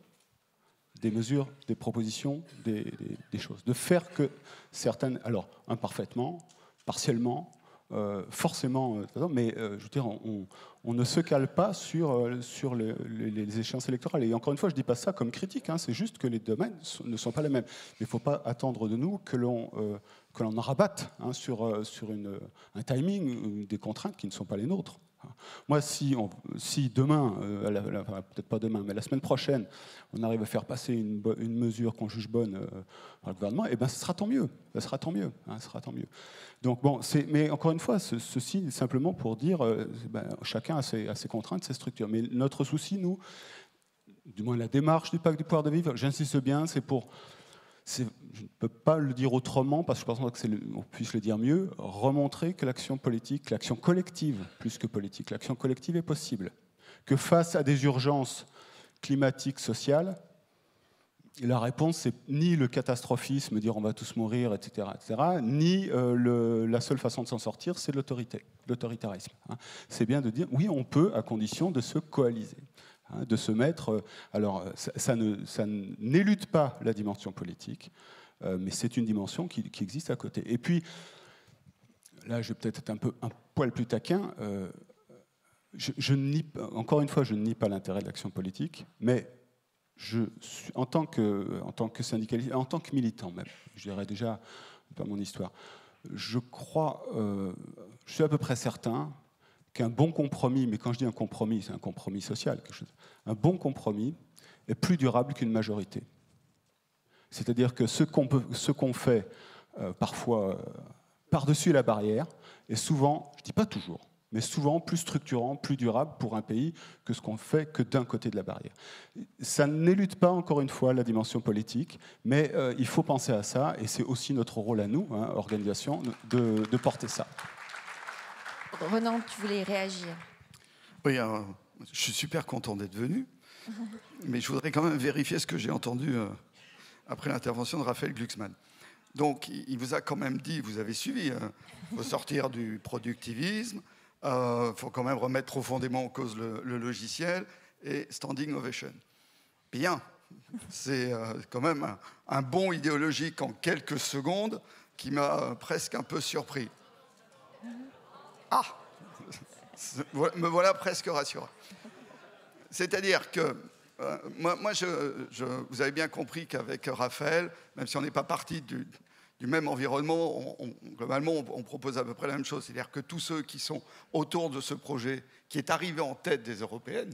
des mesures, des propositions, des choses. De faire que certaines, alors imparfaitement, partiellement, forcément, mais je veux dire, on ne se cale pas sur les échéances électorales. Et encore une fois, je ne dis pas ça comme critique, hein, c'est juste que les domaines ne sont pas les mêmes. Mais il ne faut pas attendre de nous que l'on en rabatte sur un timing, des contraintes qui ne sont pas les nôtres. Moi, si demain, peut-être pas demain, mais la semaine prochaine, on arrive à faire passer une mesure qu'on juge bonne par le gouvernement, eh ben, ce sera tant mieux. Ce sera tant mieux. Donc bon, mais encore une fois, ceci simplement pour dire, chacun a ses contraintes, ses structures. Mais notre souci, nous, du moins la démarche du pacte du pouvoir de vivre, j'insiste bien, je ne peux pas le dire autrement, parce que je pense qu'on puisse le dire mieux, remontrer que l'action politique, l'action collective, plus que politique, l'action collective est possible. Que face à des urgences climatiques, sociales, la réponse, c'est ni le catastrophisme, dire on va tous mourir, etc., ni la seule façon de s'en sortir, c'est l'autoritarisme. C'est bien de dire, oui, on peut, à condition de se coaliser. De se mettre... Alors, ça n'élude pas la dimension politique, mais c'est une dimension qui existe à côté. Et puis, là, je vais peut-être être un poil plus taquin. Encore une fois, je ne nie pas l'intérêt de l'action politique, mais en tant que syndicaliste, en tant que militant même, je dirais déjà, pas mon histoire, je suis à peu près certain qu'un bon compromis, mais quand je dis un compromis, c'est un compromis social, un bon compromis est plus durable qu'une majorité. C'est-à-dire que ce qu'on fait parfois par-dessus la barrière, et souvent, je ne dis pas toujours, mais souvent plus structurant, plus durable pour un pays que ce qu'on fait que d'un côté de la barrière. Ça n'élude pas, encore une fois, la dimension politique, mais il faut penser à ça, et c'est aussi notre rôle à nous, hein, organisation, de porter ça. Ronan, tu voulais réagir? Oui, je suis super content d'être venu, mais je voudrais quand même vérifier ce que j'ai entendu après l'intervention de Raphaël Glucksmann. Donc, il vous a quand même dit, vous avez suivi, il faut sortir du productivisme, il faut quand même remettre profondément en cause le logiciel et standing ovation. Bien, c'est quand même un bond idéologique en quelques secondes qui m'a presque un peu surpris. Ah, me voilà presque rassuré. C'est-à-dire que moi vous avez bien compris qu'avec Raphaël, même si on n'est pas parti du même environnement, globalement, on propose à peu près la même chose. C'est-à-dire que tous ceux qui sont autour de ce projet, qui est arrivé en tête des Européennes,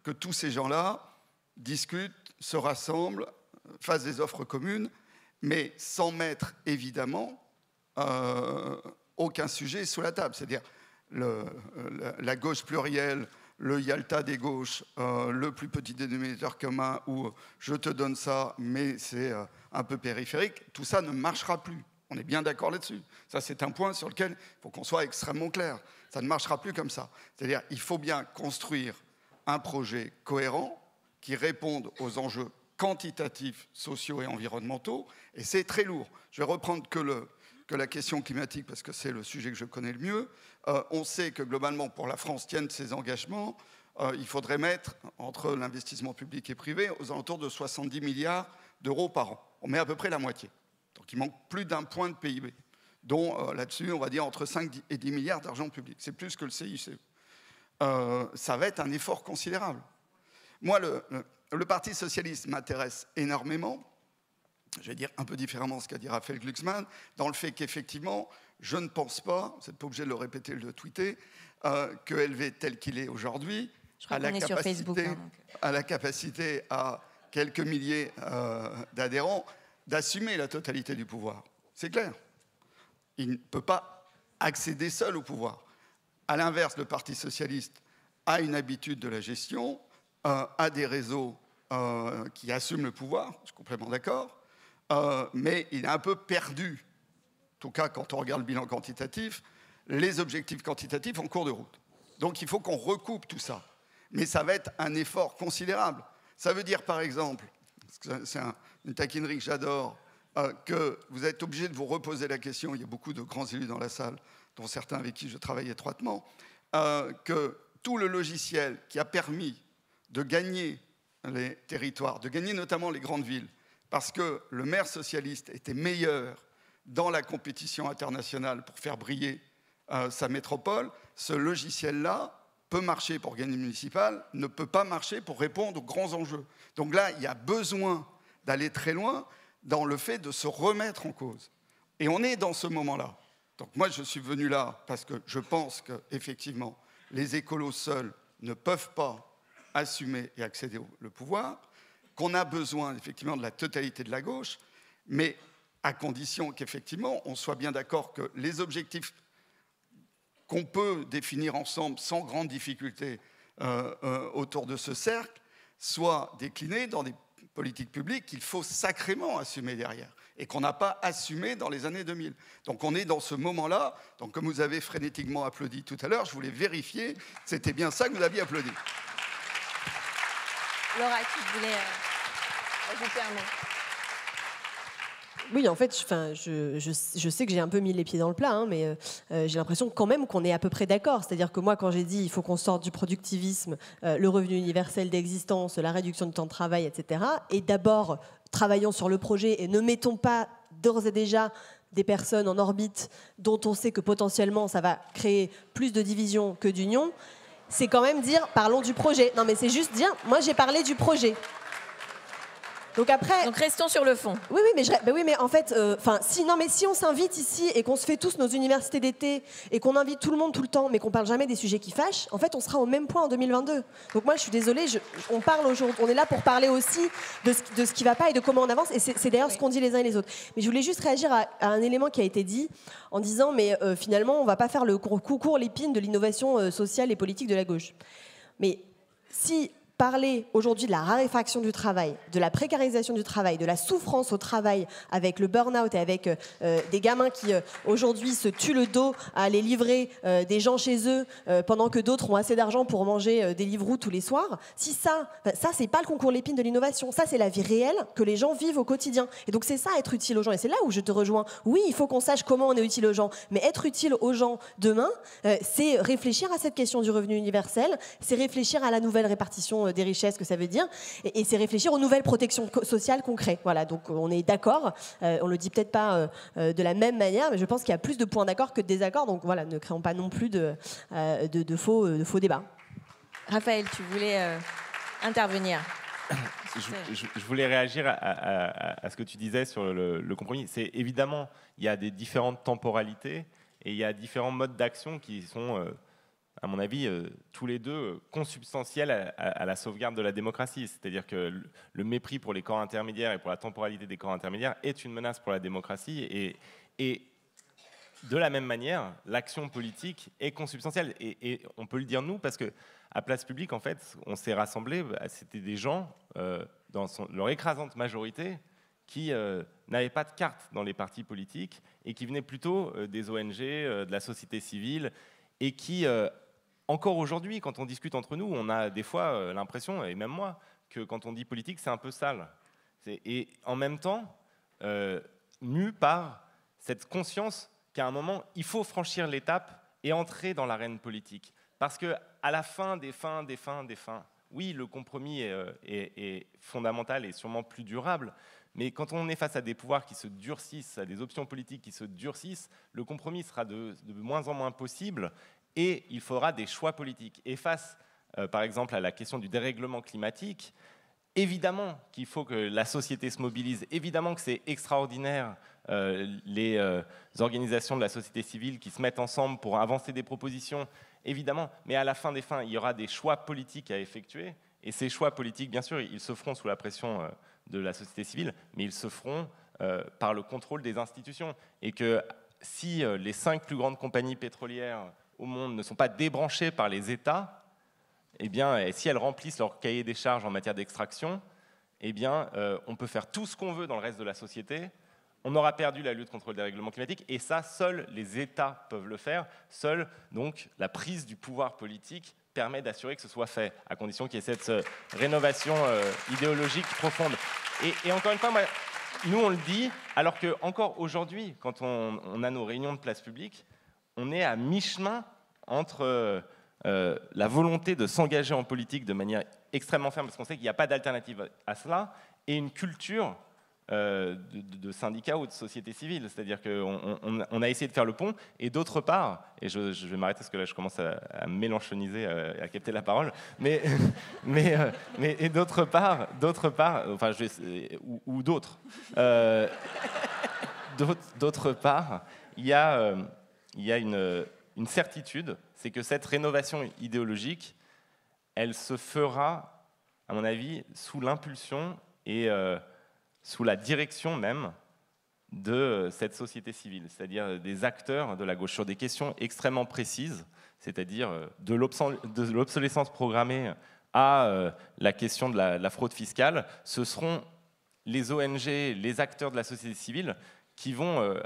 que tous ces gens-là discutent, se rassemblent, fassent des offres communes, mais sans mettre, évidemment, aucun sujet sous la table. C'est-à-dire la gauche plurielle, le Yalta des gauches, le plus petit dénominateur commun, où je te donne ça, mais c'est un peu périphérique, tout ça ne marchera plus. On est bien d'accord là-dessus. Ça, c'est un point sur lequel il faut qu'on soit extrêmement clair. Ça ne marchera plus comme ça. C'est-à-dire qu'il faut bien construire un projet cohérent qui réponde aux enjeux quantitatifs, sociaux et environnementaux, et c'est très lourd. Je vais reprendre que la question climatique, parce que c'est le sujet que je connais le mieux. On sait que globalement, pour la France tienne ses engagements, il faudrait mettre, entre l'investissement public et privé, aux alentours de 70 milliards d'euros par an. On met à peu près la moitié. Donc il manque plus d'un point de PIB, dont là-dessus, on va dire entre 5 et 10 milliards d'argent public. C'est plus que le CICE. Ça va être un effort considérable. Moi, le Parti socialiste m'intéresse énormément, je vais dire un peu différemment ce qu'a dit Raphaël Glucksmann, dans le fait qu'effectivement, je ne pense pas, vous n'êtes pas obligé de le répéter, de le tweeter, que LV tel qu'il est aujourd'hui a la capacité à quelques milliers d'adhérents d'assumer la totalité du pouvoir. C'est clair. Il ne peut pas accéder seul au pouvoir. À l'inverse, le Parti socialiste a une habitude de la gestion, a des réseaux qui assument le pouvoir, je suis complètement d'accord, mais il est un peu perdu, en tout cas quand on regarde le bilan quantitatif, les objectifs quantitatifs en cours de route. Donc il faut qu'on recoupe tout ça. Mais ça va être un effort considérable. Ça veut dire par exemple, c'est une taquinerie que j'adore, que vous êtes obligé de vous reposer la question, il y a beaucoup de grands élus dans la salle, dont certains avec qui je travaille étroitement, que tout le logiciel qui a permis de gagner les territoires, de gagner notamment les grandes villes, parce que le maire socialiste était meilleur dans la compétition internationale pour faire briller sa métropole, ce logiciel-là peut marcher pour gagner municipal, ne peut pas marcher pour répondre aux grands enjeux. Donc là, il y a besoin d'aller très loin dans le fait de se remettre en cause. Et on est dans ce moment-là. Donc moi, je suis venu là parce que je pense qu'effectivement, les écolos seuls ne peuvent pas assumer et accéder au pouvoir, qu'on a besoin effectivement de la totalité de la gauche, mais à condition qu'effectivement, on soit bien d'accord que les objectifs qu'on peut définir ensemble sans grande difficulté autour de ce cercle soient déclinés dans des politiques publiques qu'il faut sacrément assumer derrière et qu'on n'a pas assumé dans les années 2000. Donc on est dans ce moment-là. Donc comme vous avez frénétiquement applaudi tout à l'heure, je voulais vérifier, c'était bien ça que vous aviez applaudi. Laura, tu voulais ajouter un mot? Oui, en fait, je sais que j'ai un peu mis les pieds dans le plat, hein, mais j'ai l'impression quand même qu'on est à peu près d'accord. C'est-à-dire que moi, quand j'ai dit il faut qu'on sorte du productivisme, le revenu universel d'existence, la réduction du temps de travail, etc., et d'abord, travaillons sur le projet et ne mettons pas d'ores et déjà des personnes en orbite dont on sait que potentiellement ça va créer plus de division que d'union, c'est quand même dire parlons du projet. Non, mais c'est juste dire, moi j'ai parlé du projet. Donc après, Donc restons sur le fond. oui, mais en fait, si on s'invite ici et qu'on se fait tous nos universités d'été et qu'on invite tout le monde tout le temps, mais qu'on parle jamais des sujets qui fâchent, en fait, on sera au même point en 2022. Donc moi, je suis désolée, on parle aujourd'hui, on est là pour parler aussi de ce qui va pas et de comment on avance. Et c'est d'ailleurs ce qu'on dit les uns et les autres. Mais je voulais juste réagir à un élément qui a été dit en disant, mais finalement, on va pas faire le concours l'épine de l'innovation sociale et politique de la gauche. Mais si parler aujourd'hui de la raréfaction du travail, de la précarisation du travail, de la souffrance au travail avec le burn-out et avec des gamins qui aujourd'hui se tuent le dos à aller livrer des gens chez eux pendant que d'autres ont assez d'argent pour manger des Deliveroo tous les soirs, si ça c'est pas le concours l'épine de l'innovation, ça c'est la vie réelle que les gens vivent au quotidien. Et donc c'est ça être utile aux gens. Et c'est là où je te rejoins. Oui, il faut qu'on sache comment on est utile aux gens, mais être utile aux gens demain, c'est réfléchir à cette question du revenu universel, c'est réfléchir à la nouvelle répartition des richesses que ça veut dire, et c'est réfléchir aux nouvelles protections sociales concrètes. Voilà, donc on est d'accord, on le dit peut-être pas de la même manière, mais je pense qu'il y a plus de points d'accord que de désaccords, donc voilà, ne créons pas non plus de faux débats. Raphaël, tu voulais intervenir. Je voulais réagir à ce que tu disais sur le compromis. C'est évidemment, il y a des différentes temporalités et il y a différents modes d'action qui sont à mon avis, tous les deux consubstantiels à la sauvegarde de la démocratie. C'est-à-dire que le mépris pour les corps intermédiaires et pour la temporalité des corps intermédiaires est une menace pour la démocratie. Et de la même manière, l'action politique est consubstantielle. Et on peut le dire nous, parce qu'à Place Publique, en fait, on s'est rassemblés, c'était des gens, dans leur écrasante majorité, qui n'avaient pas de carte dans les partis politiques et qui venaient plutôt des ONG, de la société civile, et qui... encore aujourd'hui, quand on discute entre nous, on a des fois l'impression, et même moi, que quand on dit politique, c'est un peu sale. Et en même temps, mu par cette conscience qu'à un moment, il faut franchir l'étape et entrer dans l'arène politique. Parce qu'à la fin des fins, oui, le compromis est fondamental et sûrement plus durable, mais quand on est face à des pouvoirs qui se durcissent, à des options politiques qui se durcissent, le compromis sera de moins en moins possible. Et il faudra des choix politiques. Et face, par exemple, à la question du dérèglement climatique, évidemment qu'il faut que la société se mobilise, évidemment que c'est extraordinaire les organisations de la société civile qui se mettent ensemble pour avancer des propositions, évidemment, mais à la fin des fins, il y aura des choix politiques à effectuer, et ces choix politiques, bien sûr, ils se feront sous la pression de la société civile, mais ils se feront par le contrôle des institutions, et que si les 5 plus grandes compagnies pétrolières au monde ne sont pas débranchées par les États, eh bien, et si elles remplissent leur cahier des charges en matière d'extraction, eh bien, on peut faire tout ce qu'on veut dans le reste de la société. On aura perdu la lutte contre le dérèglement climatique, et ça, seuls les États peuvent le faire. Seule, donc, la prise du pouvoir politique permet d'assurer que ce soit fait, à condition qu'il y ait cette rénovation idéologique profonde. Et encore une fois, moi, nous, on le dit, alors que encore aujourd'hui, quand on a nos réunions de Place Publique, on est à mi-chemin entre la volonté de s'engager en politique de manière extrêmement ferme, parce qu'on sait qu'il n'y a pas d'alternative à cela, et une culture de syndicats ou de société civile. C'est-à-dire qu'on a essayé de faire le pont, et d'autre part, et je vais m'arrêter parce que là je commence à mélanchoniser, à capter la parole, mais d'autre part, enfin, ou d'autres, d'autre part, il y a une certitude, c'est que cette rénovation idéologique, elle se fera, à mon avis, sous l'impulsion et sous la direction même de cette société civile, c'est-à-dire des acteurs de la gauche, sur des questions extrêmement précises, c'est-à-dire de l'obsolescence programmée à la question de la fraude fiscale. Ce seront les ONG, les acteurs de la société civile qui vont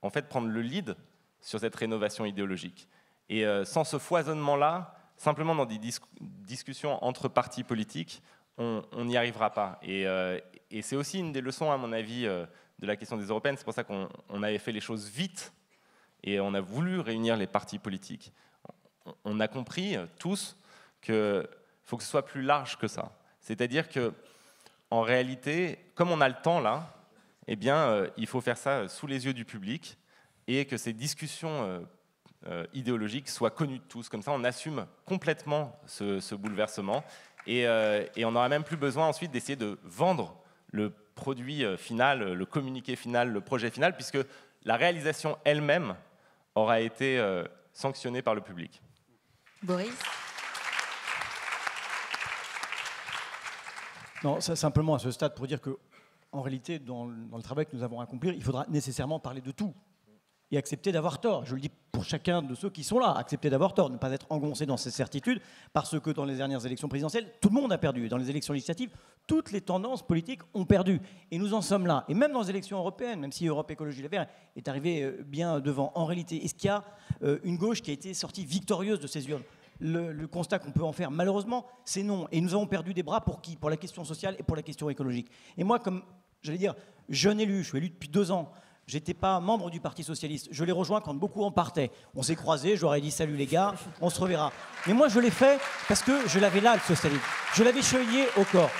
en fait prendre le lead sur cette rénovation idéologique. Et sans ce foisonnement-là, simplement dans des discussions entre partis politiques, on n'y arrivera pas. Et c'est aussi une des leçons, à mon avis, de la question des européennes. C'est pour ça qu'on avait fait les choses vite et on a voulu réunir les partis politiques. On a compris tous qu'il faut que ce soit plus large que ça. C'est-à-dire qu'en réalité, comme on a le temps là, eh bien, il faut faire ça sous les yeux du public et que ces discussions idéologiques soient connues de tous. Comme ça, on assume complètement ce bouleversement et on n'aura même plus besoin ensuite d'essayer de vendre le produit final, le communiqué final, le projet final, puisque la réalisation elle-même aura été sanctionnée par le public. Boris ? Non, simplement à ce stade pour dire que, en réalité, dans le travail que nous avons à accomplir, il faudra nécessairement parler de tout et accepter d'avoir tort. Je le dis pour chacun de ceux qui sont là, accepter d'avoir tort, ne pas être engoncé dans ces certitudes, parce que dans les dernières élections présidentielles, tout le monde a perdu. Et dans les élections législatives, toutes les tendances politiques ont perdu. Et nous en sommes là. Et même dans les élections européennes, même si Europe Écologie Les Verts est arrivé bien devant, en réalité, est-ce qu'il y a une gauche qui a été sortie victorieuse de ces urnes ? Le constat qu'on peut en faire, malheureusement, c'est non. Et nous avons perdu des bras pour qui ? Pour la question sociale et pour la question écologique. Et moi, comme, j'allais dire, jeune élu, je suis élu depuis 2 ans, je n'étais pas membre du Parti Socialiste. Je l'ai rejoint quand beaucoup en partaient. On s'est croisés, j'aurais dit salut les gars, on se reverra. Mais moi, je l'ai fait parce que je l'avais là, le socialisme. Je l'avais chevillé au corps.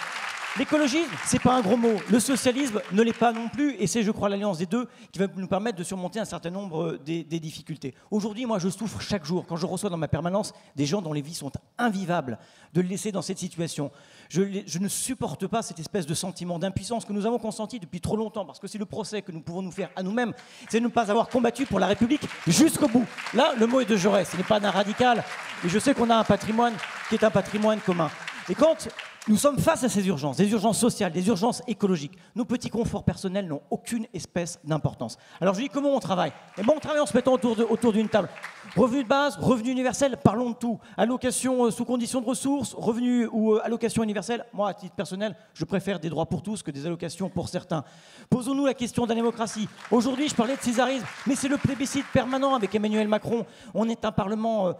L'écologisme, c'est pas un gros mot. Le socialisme ne l'est pas non plus. Et c'est, je crois, l'alliance des deux qui va nous permettre de surmonter un certain nombre des difficultés. Aujourd'hui, moi, je souffre chaque jour quand je reçois dans ma permanence des gens dont les vies sont invivables, de le laisser dans cette situation. Je ne supporte pas cette espèce de sentiment d'impuissance que nous avons consenti depuis trop longtemps, parce que c'est le procès que nous pouvons nous faire à nous-mêmes, c'est de ne pas avoir combattu pour la République jusqu'au bout. Là, le mot est de Jaurès, ce n'est pas d'un radical, et je sais qu'on a un patrimoine qui est un patrimoine commun. Et quand nous sommes face à ces urgences, des urgences sociales, des urgences écologiques, nos petits conforts personnels n'ont aucune espèce d'importance. Alors je dis, comment on travaille ? Eh bien, on travaille en se mettant autour d'une table. Revenu de base, revenu universel, parlons de tout. Allocation sous condition de ressources, revenu ou allocation universelle. Moi, à titre personnel, je préfère des droits pour tous que des allocations pour certains. Posons-nous la question de la démocratie. Aujourd'hui, je parlais de césarisme, mais c'est le plébiscite permanent avec Emmanuel Macron. On est un parlement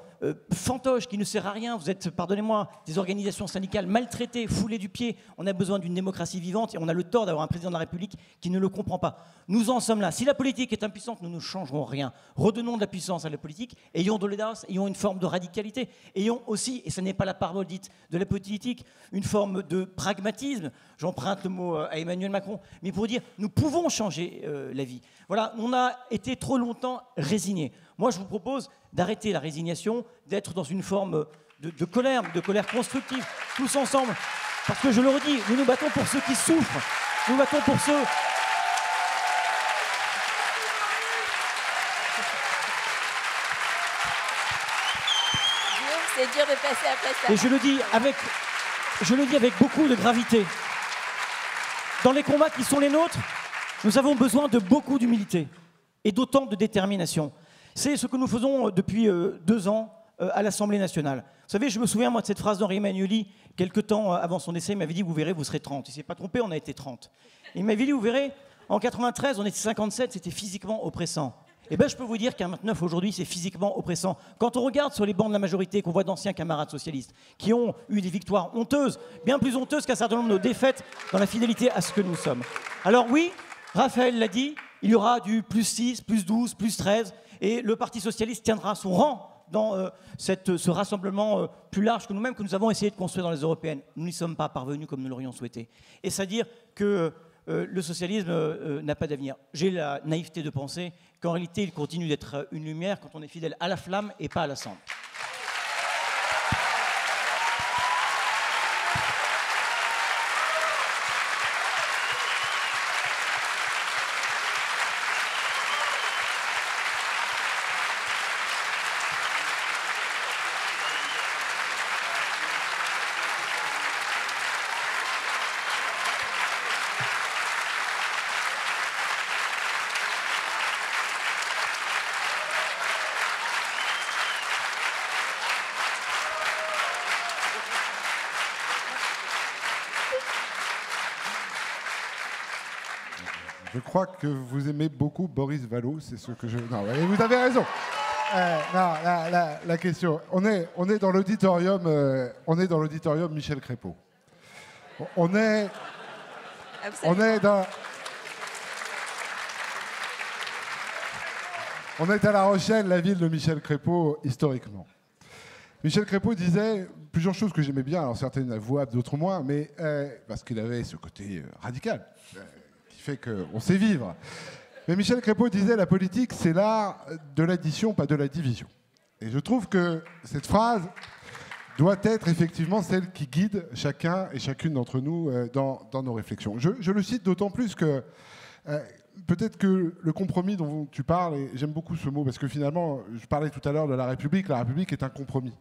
fantoche qui ne sert à rien. Vous êtes, pardonnez-moi, des organisations syndicales maltraitées, foulées du pied. On a besoin d'une démocratie vivante et on a le tort d'avoir un président de la République qui ne le comprend pas. Nous en sommes là. Si la politique est impuissante, nous ne changerons rien. Redonnons de la puissance à la politique. Ayons de l'audace, ayons une forme de radicalité, ayons aussi, et ce n'est pas la parole dite de la politique, une forme de pragmatisme. J'emprunte le mot à Emmanuel Macron, mais pour dire, nous pouvons changer la vie. Voilà, on a été trop longtemps résignés. Moi, je vous propose d'arrêter la résignation, d'être dans une forme de colère constructive, tous ensemble. Parce que je le redis, nous nous battons pour ceux qui souffrent, nous nous battons pour ceux... C'est dur de passer après ça. Et je le dis avec beaucoup de gravité. Dans les combats qui sont les nôtres, nous avons besoin de beaucoup d'humilité et d'autant de détermination. C'est ce que nous faisons depuis 2 ans à l'Assemblée nationale. Vous savez, je me souviens moi de cette phrase d'Henri Emmanuelli, quelques temps avant son décès, il m'avait dit « Vous verrez, vous serez 30 ». Il ne s'est pas trompé, on a été 30. Il m'avait dit « Vous verrez, en 93, on était 57, c'était physiquement oppressant ». Eh bien, je peux vous dire qu'un 29 aujourd'hui, c'est physiquement oppressant. Quand on regarde sur les bancs de la majorité, qu'on voit d'anciens camarades socialistes qui ont eu des victoires honteuses, bien plus honteuses qu'un certain nombre de nos défaites dans la fidélité à ce que nous sommes. Alors oui, Raphaël l'a dit, il y aura du +6, +12, +13, et le Parti socialiste tiendra son rang dans ce rassemblement plus large que nous-mêmes, que nous avons essayé de construire dans les européennes. Nous n'y sommes pas parvenus comme nous l'aurions souhaité. Et c'est-à-dire que le socialisme n'a pas d'avenir. J'ai la naïveté de penser qu'en réalité, il continue d'être une lumière quand on est fidèle à la flamme et pas à la cendre. Je crois que vous aimez beaucoup Boris Vallaud, c'est ce que je... Non, mais vous avez raison. Non, la question... On est dans l'auditorium Michel Crépeau. On est à La Rochelle, la ville de Michel Crépeau, historiquement. Michel Crépeau disait plusieurs choses que j'aimais bien, alors certaines avouables, d'autres moins, mais parce qu'il avait ce côté radical, qui fait qu'on sait vivre. Mais Michel Crépeau disait la politique, c'est l'art de l'addition, pas de la division. Et je trouve que cette phrase doit être effectivement celle qui guide chacun et chacune d'entre nous dans nos réflexions. Je le cite d'autant plus que peut-être que le compromis dont tu parles, et j'aime beaucoup ce mot, parce que finalement, je parlais tout à l'heure de la République est un compromis.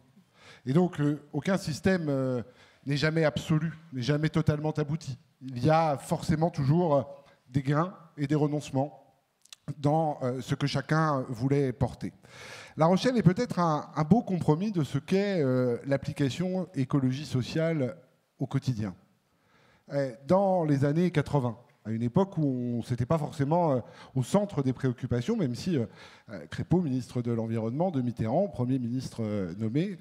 Et donc, aucun système n'est jamais absolu, n'est jamais totalement abouti. Il y a forcément toujours des gains et des renoncements dans ce que chacun voulait porter. La Rochelle est peut-être un beau compromis de ce qu'est l'application écologie sociale au quotidien. Dans les années 80, à une époque où on n'était pas forcément au centre des préoccupations, même si Crépeau, ministre de l'Environnement, de Mitterrand, Premier ministre nommé,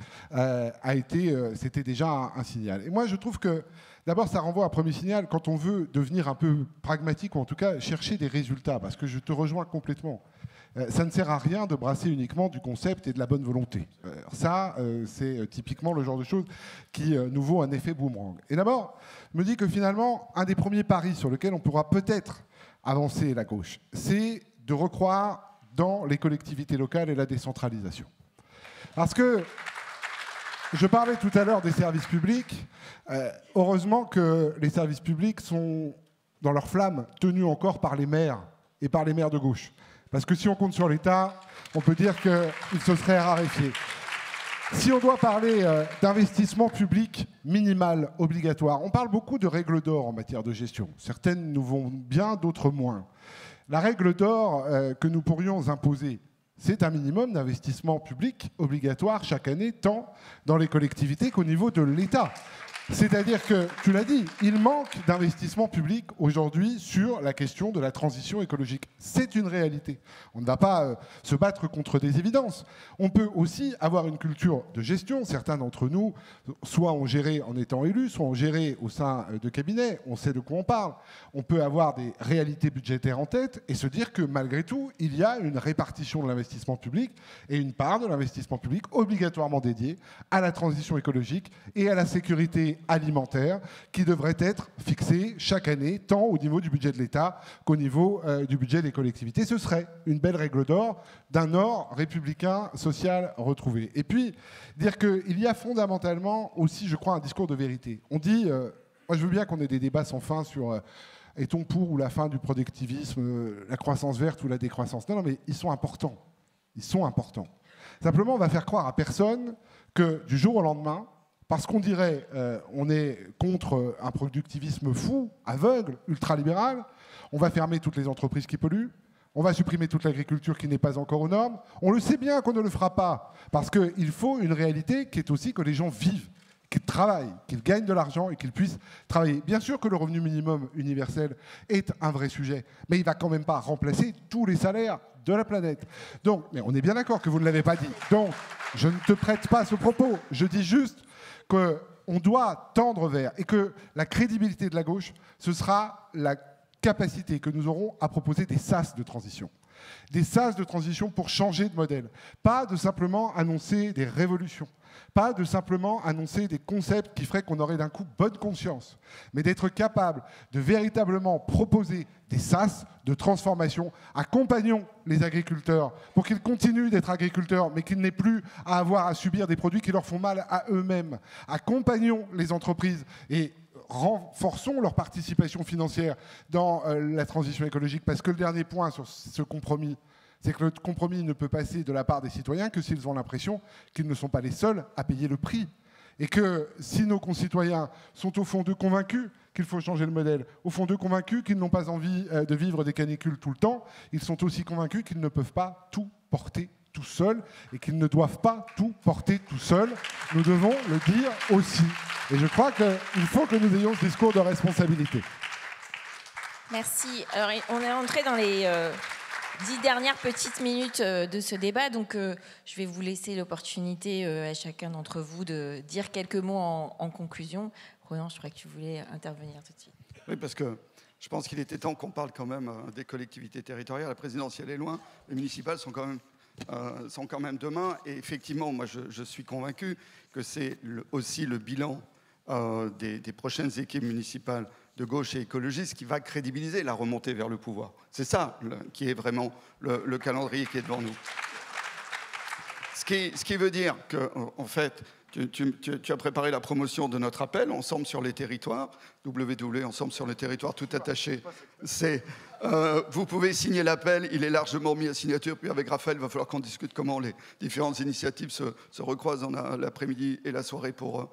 c'était déjà un signal. Et moi, je trouve que, d'abord, ça renvoie à un premier signal quand on veut devenir un peu pragmatique, ou en tout cas chercher des résultats, parce que je te rejoins complètement. Ça ne sert à rien de brasser uniquement du concept et de la bonne volonté. C'est typiquement le genre de choses qui nous vaut un effet boomerang. Et d'abord, je me dis que finalement, un des premiers paris sur lequel on pourra peut-être avancer la gauche, c'est de recroire dans les collectivités locales et la décentralisation. Parce que je parlais tout à l'heure des services publics. Heureusement que les services publics sont, dans leur flamme, tenus encore par les maires et par les maires de gauche. Parce que si on compte sur l'État, on peut dire qu'il se serait raréfié. Si on doit parler d'investissement public minimal, obligatoire, on parle beaucoup de règles d'or en matière de gestion. Certaines nous vont bien, d'autres moins. La règle d'or que nous pourrions imposer, c'est un minimum d'investissement public obligatoire chaque année, tant dans les collectivités qu'au niveau de l'État. C'est-à-dire que, tu l'as dit, il manque d'investissement public aujourd'hui sur la question de la transition écologique. C'est une réalité. On ne va pas se battre contre des évidences. On peut aussi avoir une culture de gestion. Certains d'entre nous, soit ont géré en étant élus, soit ont géré au sein de cabinets. On sait de quoi on parle. On peut avoir des réalités budgétaires en tête et se dire que malgré tout, il y a une répartition de l'investissement public et une part de l'investissement public obligatoirement dédiée à la transition écologique et à la sécurité alimentaire qui devrait être fixée chaque année, tant au niveau du budget de l'État qu'au niveau du budget des collectivités. Ce serait une belle règle d'or d'un Nord républicain social retrouvé. Et puis, dire qu'il y a fondamentalement aussi, je crois, un discours de vérité. On dit, moi je veux bien qu'on ait des débats sans fin sur est-on pour ou la fin du productivisme, la croissance verte ou la décroissance. Non, mais ils sont importants. Ils sont importants. Simplement, on va faire croire à personne que du jour au lendemain, parce qu'on dirait on est contre un productivisme fou, aveugle, ultralibéral, on va fermer toutes les entreprises qui polluent, on va supprimer toute l'agriculture qui n'est pas encore aux normes. On le sait bien qu'on ne le fera pas, parce qu'il faut une réalité qui est aussi que les gens vivent, qu'ils travaillent, qu'ils gagnent de l'argent et qu'ils puissent travailler. Bien sûr que le revenu minimum universel est un vrai sujet, mais il ne va quand même pas remplacer tous les salaires de la planète. Donc, mais on est bien d'accord que vous ne l'avez pas dit. Donc, je ne te prête pas ce propos. Je dis juste qu'on doit tendre vers, et que la crédibilité de la gauche, ce sera la capacité que nous aurons à proposer des sas de transition. Des sas de transition pour changer de modèle. Pas de simplement annoncer des révolutions. Pas de simplement annoncer des concepts qui feraient qu'on aurait d'un coup bonne conscience, mais d'être capable de véritablement proposer des sas de transformation. Accompagnons les agriculteurs pour qu'ils continuent d'être agriculteurs, mais qu'ils n'aient plus à avoir à subir des produits qui leur font mal à eux-mêmes. Accompagnons les entreprises et renforçons leur participation financière dans la transition écologique, parce que le dernier point sur ce compromis, c'est que le compromis ne peut passer de la part des citoyens que s'ils ont l'impression qu'ils ne sont pas les seuls à payer le prix. Et que si nos concitoyens sont au fond d'eux convaincus qu'il faut changer le modèle, au fond d'eux convaincus qu'ils n'ont pas envie de vivre des canicules tout le temps, ils sont aussi convaincus qu'ils ne peuvent pas tout porter tout seuls et qu'ils ne doivent pas tout porter tout seuls. Nous devons le dire aussi. Et je crois qu'il faut que nous ayons ce discours de responsabilité. Merci. Alors, on est entré dans les 10 dernières petites minutes de ce débat, donc je vais vous laisser l'opportunité à chacun d'entre vous de dire quelques mots en conclusion. Ronan, je crois que tu voulais intervenir tout de suite. Oui, parce que je pense qu'il était temps qu'on parle quand même des collectivités territoriales. La présidentielle est loin, les municipales sont quand même demain. Et effectivement, moi, je suis convaincu que c'est aussi le bilan des prochaines équipes municipales de gauche et écologiste qui va crédibiliser la remontée vers le pouvoir. C'est ça qui est vraiment le calendrier qui est devant nous. Ce qui veut dire que, en fait, Tu as préparé la promotion de notre appel, Ensemble sur les territoires, www, Ensemble sur les territoires, tout attaché. Vous pouvez signer l'appel, il est largement mis à signature, puis avec Raphaël, il va falloir qu'on discute comment les différentes initiatives se recroisent dans l'après-midi et la soirée pour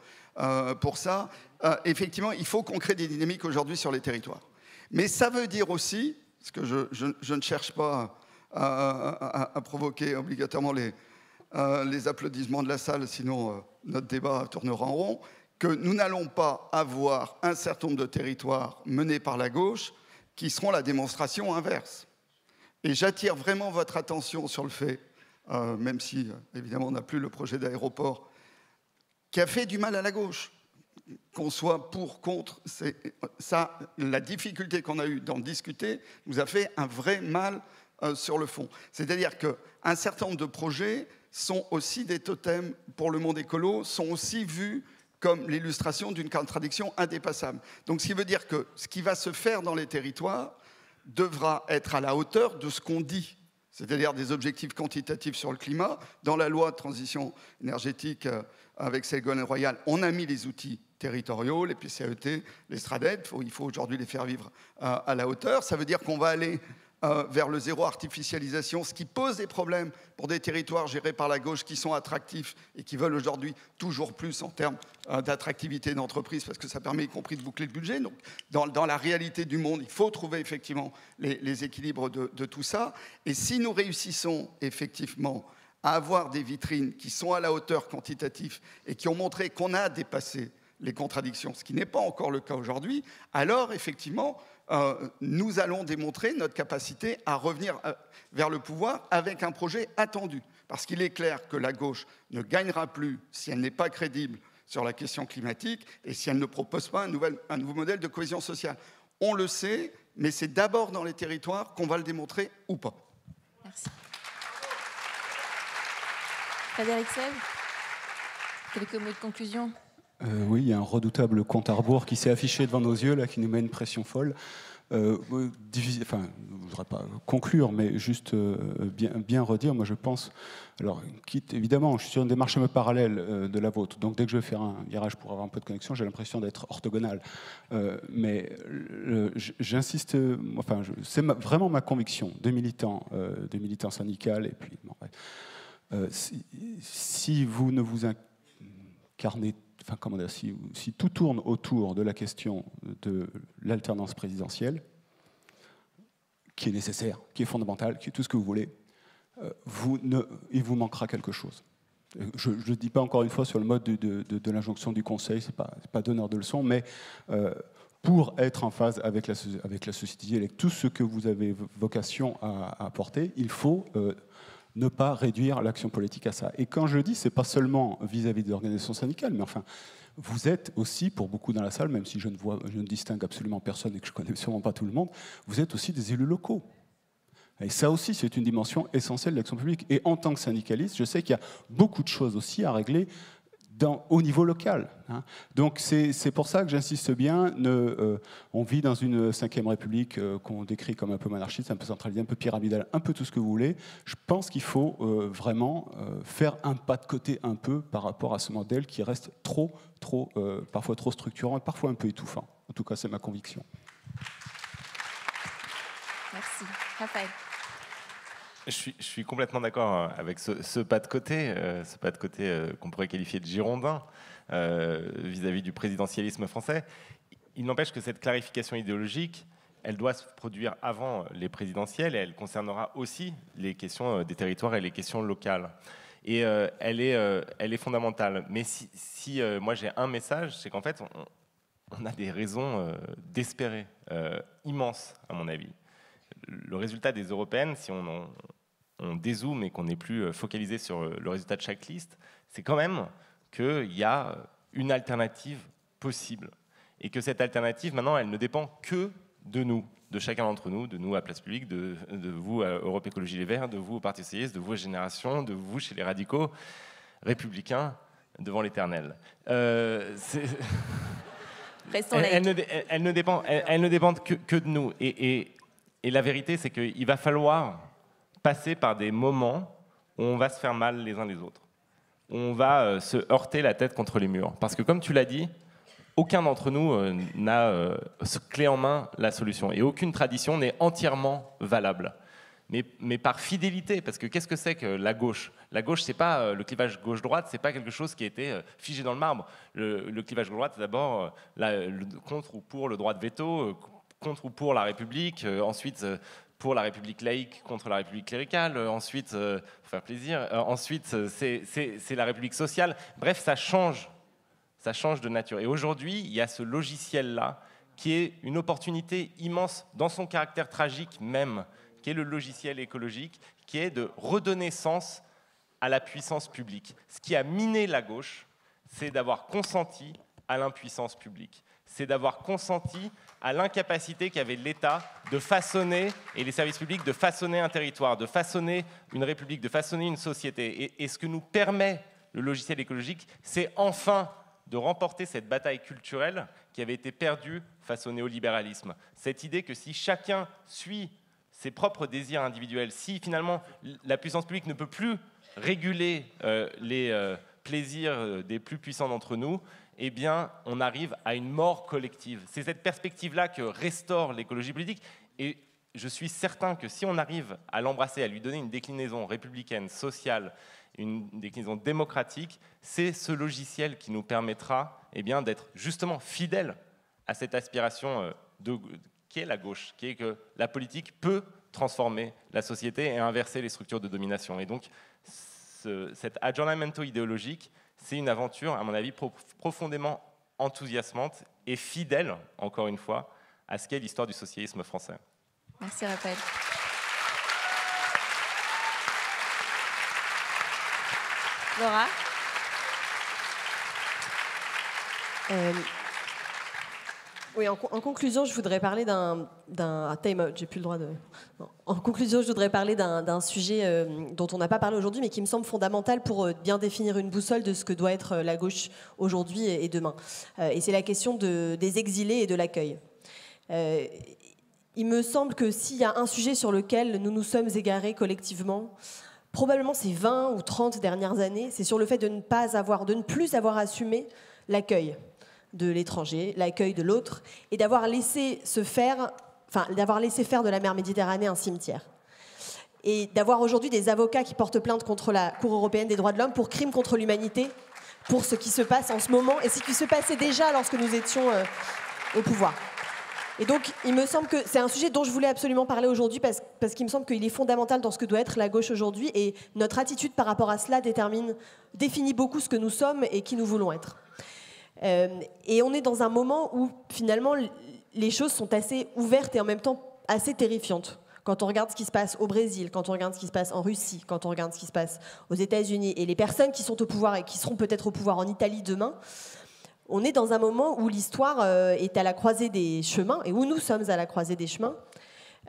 ça. Effectivement, il faut qu'on crée des dynamiques aujourd'hui sur les territoires. Mais ça veut dire aussi, parce que je ne cherche pas à provoquer obligatoirement les applaudissements de la salle, sinon notre débat tournera en rond, que nous n'allons pas avoir un certain nombre de territoires menés par la gauche qui seront la démonstration inverse. Et j'attire vraiment votre attention sur le fait, même si évidemment on n'a plus le projet d'aéroport, qui a fait du mal à la gauche. Qu'on soit pour, contre, ça, la difficulté qu'on a eue d'en discuter nous a fait un vrai mal sur le fond. C'est-à-dire qu'un certain nombre de projets sont aussi des totems pour le monde écolo, sont aussi vus comme l'illustration d'une contradiction indépassable. Donc ce qui veut dire que ce qui va se faire dans les territoires devra être à la hauteur de ce qu'on dit, c'est-à-dire des objectifs quantitatifs sur le climat. Dans la loi de transition énergétique avec Ségolène Royal, on a mis les outils territoriaux, les PCAET, les STRADET, il faut aujourd'hui les faire vivre à la hauteur. Ça veut dire qu'on va aller vers le zéro artificialisation, ce qui pose des problèmes pour des territoires gérés par la gauche qui sont attractifs et qui veulent aujourd'hui toujours plus en termes d'attractivité d'entreprise, parce que ça permet y compris de boucler le budget. Donc, dans la réalité du monde, il faut trouver effectivement les équilibres de tout ça. Et si nous réussissons effectivement à avoir des vitrines qui sont à la hauteur quantitative et qui ont montré qu'on a dépassé les contradictions, ce qui n'est pas encore le cas aujourd'hui, alors effectivement, nous allons démontrer notre capacité à revenir vers le pouvoir avec un projet attendu. Parce qu'il est clair que la gauche ne gagnera plus si elle n'est pas crédible sur la question climatique et si elle ne propose pas un nouveau modèle de cohésion sociale. On le sait, mais c'est d'abord dans les territoires qu'on va le démontrer ou pas. Merci. Frédéric Sèvres, quelques mots de conclusion. Oui, il y a un redoutable compte à rebours qui s'est affiché devant nos yeux, là, qui nous met une pression folle. Je ne voudrais pas conclure, mais juste bien redire, moi je pense, alors quitte évidemment, je suis sur une démarche un peu parallèle de la vôtre, donc dès que je vais faire un virage pour avoir un peu de connexion, j'ai l'impression d'être orthogonal. Mais j'insiste, c'est vraiment ma conviction de militant syndical, et puis bon, si vous ne vous incarnez, si tout tourne autour de la question de l'alternance présidentielle, qui est nécessaire, qui est fondamentale, qui est tout ce que vous voulez, il vous manquera quelque chose. Je ne dis pas encore une fois sur le mode de l'injonction du Conseil, ce n'est pas donneur de leçons, mais pour être en phase avec la société civile, avec tout ce que vous avez vocation à apporter, il faut ne pas réduire l'action politique à ça. Et quand je dis, ce n'est pas seulement vis-à-vis des organisations syndicales, mais enfin, vous êtes aussi, pour beaucoup dans la salle, même si je ne distingue absolument personne et que je ne connais sûrement pas tout le monde, vous êtes aussi des élus locaux. Et ça aussi, c'est une dimension essentielle de l'action publique. Et en tant que syndicaliste, je sais qu'il y a beaucoup de choses aussi à régler au niveau local. Donc c'est pour ça que j'insiste bien, on vit dans une 5e République qu'on décrit comme un peu monarchiste, un peu centralisée, un peu pyramidale, un peu tout ce que vous voulez. Je pense qu'il faut vraiment faire un pas de côté un peu par rapport à ce modèle qui reste parfois trop structurant et parfois un peu étouffant. En tout cas, c'est ma conviction. Merci. Raphaël. Je suis complètement d'accord avec ce pas de côté, qu'on pourrait qualifier de girondin vis-à-vis du présidentialisme français. Il n'empêche que cette clarification idéologique, elle doit se produire avant les présidentielles et elle concernera aussi les questions des territoires et les questions locales. Et elle est fondamentale. Mais si moi j'ai un message, c'est qu'en fait, on a des raisons d'espérer immenses, à mon avis. Le résultat des européennes, si on dézoome et qu'on n'est plus focalisé sur le résultat de chaque liste, c'est quand même qu'il y a une alternative possible. Et que cette alternative, maintenant, elle ne dépend que de nous, de chacun d'entre nous, de nous à Place Publique, de vous à Europe Écologie Les Verts, de vous au Parti Socialiste, de vous à Génération, de vous chez les radicaux républicains devant l'éternel. Elle ne dépend que de nous. Et la vérité, c'est qu'il va falloir passer par des moments où on va se faire mal les uns les autres. on va se heurter la tête contre les murs. Parce que comme tu l'as dit, aucun d'entre nous n'a clé en main la solution. Et aucune tradition n'est entièrement valable. Mais par fidélité, parce que qu'est-ce que c'est que la gauche ? La gauche, c'est pas le clivage gauche-droite, c'est pas quelque chose qui a été figé dans le marbre. Le clivage gauche-droite, c'est d'abord contre ou pour le droit de veto, contre ou pour la République, ensuite pour la République laïque contre la République cléricale, ensuite, pour faire plaisir, ensuite c'est la République sociale. Bref, ça change de nature. Et aujourd'hui, il y a ce logiciel-là qui est une opportunité immense dans son caractère tragique même, qui est le logiciel écologique, qui est de redonner sens à la puissance publique. Ce qui a miné la gauche, c'est d'avoir consenti à l'impuissance publique. C'est d'avoir consenti à l'incapacité qu'avait l'État de façonner, et les services publics, de façonner un territoire, de façonner une république, de façonner une société. Et ce que nous permet le logiciel écologique, c'est enfin de remporter cette bataille culturelle qui avait été perdue face au néolibéralisme. Cette idée que si chacun suit ses propres désirs individuels, si finalement la puissance publique ne peut plus réguler les plaisirs des plus puissants d'entre nous, eh bien, on arrive à une mort collective. C'est cette perspective-là que restaure l'écologie politique. Et je suis certain que si on arrive à l'embrasser, à lui donner une déclinaison républicaine, sociale, une déclinaison démocratique, c'est ce logiciel qui nous permettra d'être justement fidèles à cette aspiration qui est la gauche, qui est que la politique peut transformer la société et inverser les structures de domination. Et donc, cet aggiornamento idéologique, c'est une aventure, à mon avis, profondément enthousiasmante et fidèle, encore une fois, à ce qu'est l'histoire du socialisme français. Merci Raphaël. Laura ? Oui, en conclusion, je voudrais parler d'un time-out. J'ai plus le droit de. Non. En conclusion, je voudrais parler d'un sujet dont on n'a pas parlé aujourd'hui, mais qui me semble fondamental pour bien définir une boussole de ce que doit être la gauche aujourd'hui et demain. Et c'est la question des exilés et de l'accueil. Il me semble que s'il y a un sujet sur lequel nous nous sommes égarés collectivement, probablement ces 20 ou 30 dernières années, c'est sur le fait de ne plus avoir assumé l'accueil de l'étranger, l'accueil de l'autre, et d'avoir laissé faire de la mer Méditerranée un cimetière. Et d'avoir aujourd'hui des avocats qui portent plainte contre la Cour européenne des droits de l'homme pour crimes contre l'humanité, pour ce qui se passe en ce moment, et ce qui se passait déjà lorsque nous étions au pouvoir. Et donc, il me semble que c'est un sujet dont je voulais absolument parler aujourd'hui parce qu'il me semble qu'il est fondamental dans ce que doit être la gauche aujourd'hui, et notre attitude par rapport à cela définit beaucoup ce que nous sommes et qui nous voulons être. Et on est dans un moment où, finalement, les choses sont assez ouvertes et en même temps assez terrifiantes. Quand on regarde ce qui se passe au Brésil, quand on regarde ce qui se passe en Russie, quand on regarde ce qui se passe aux États-Unis, et les personnes qui sont au pouvoir et qui seront peut-être au pouvoir en Italie demain, on est dans un moment où l'histoire est à la croisée des chemins, et où nous sommes à la croisée des chemins.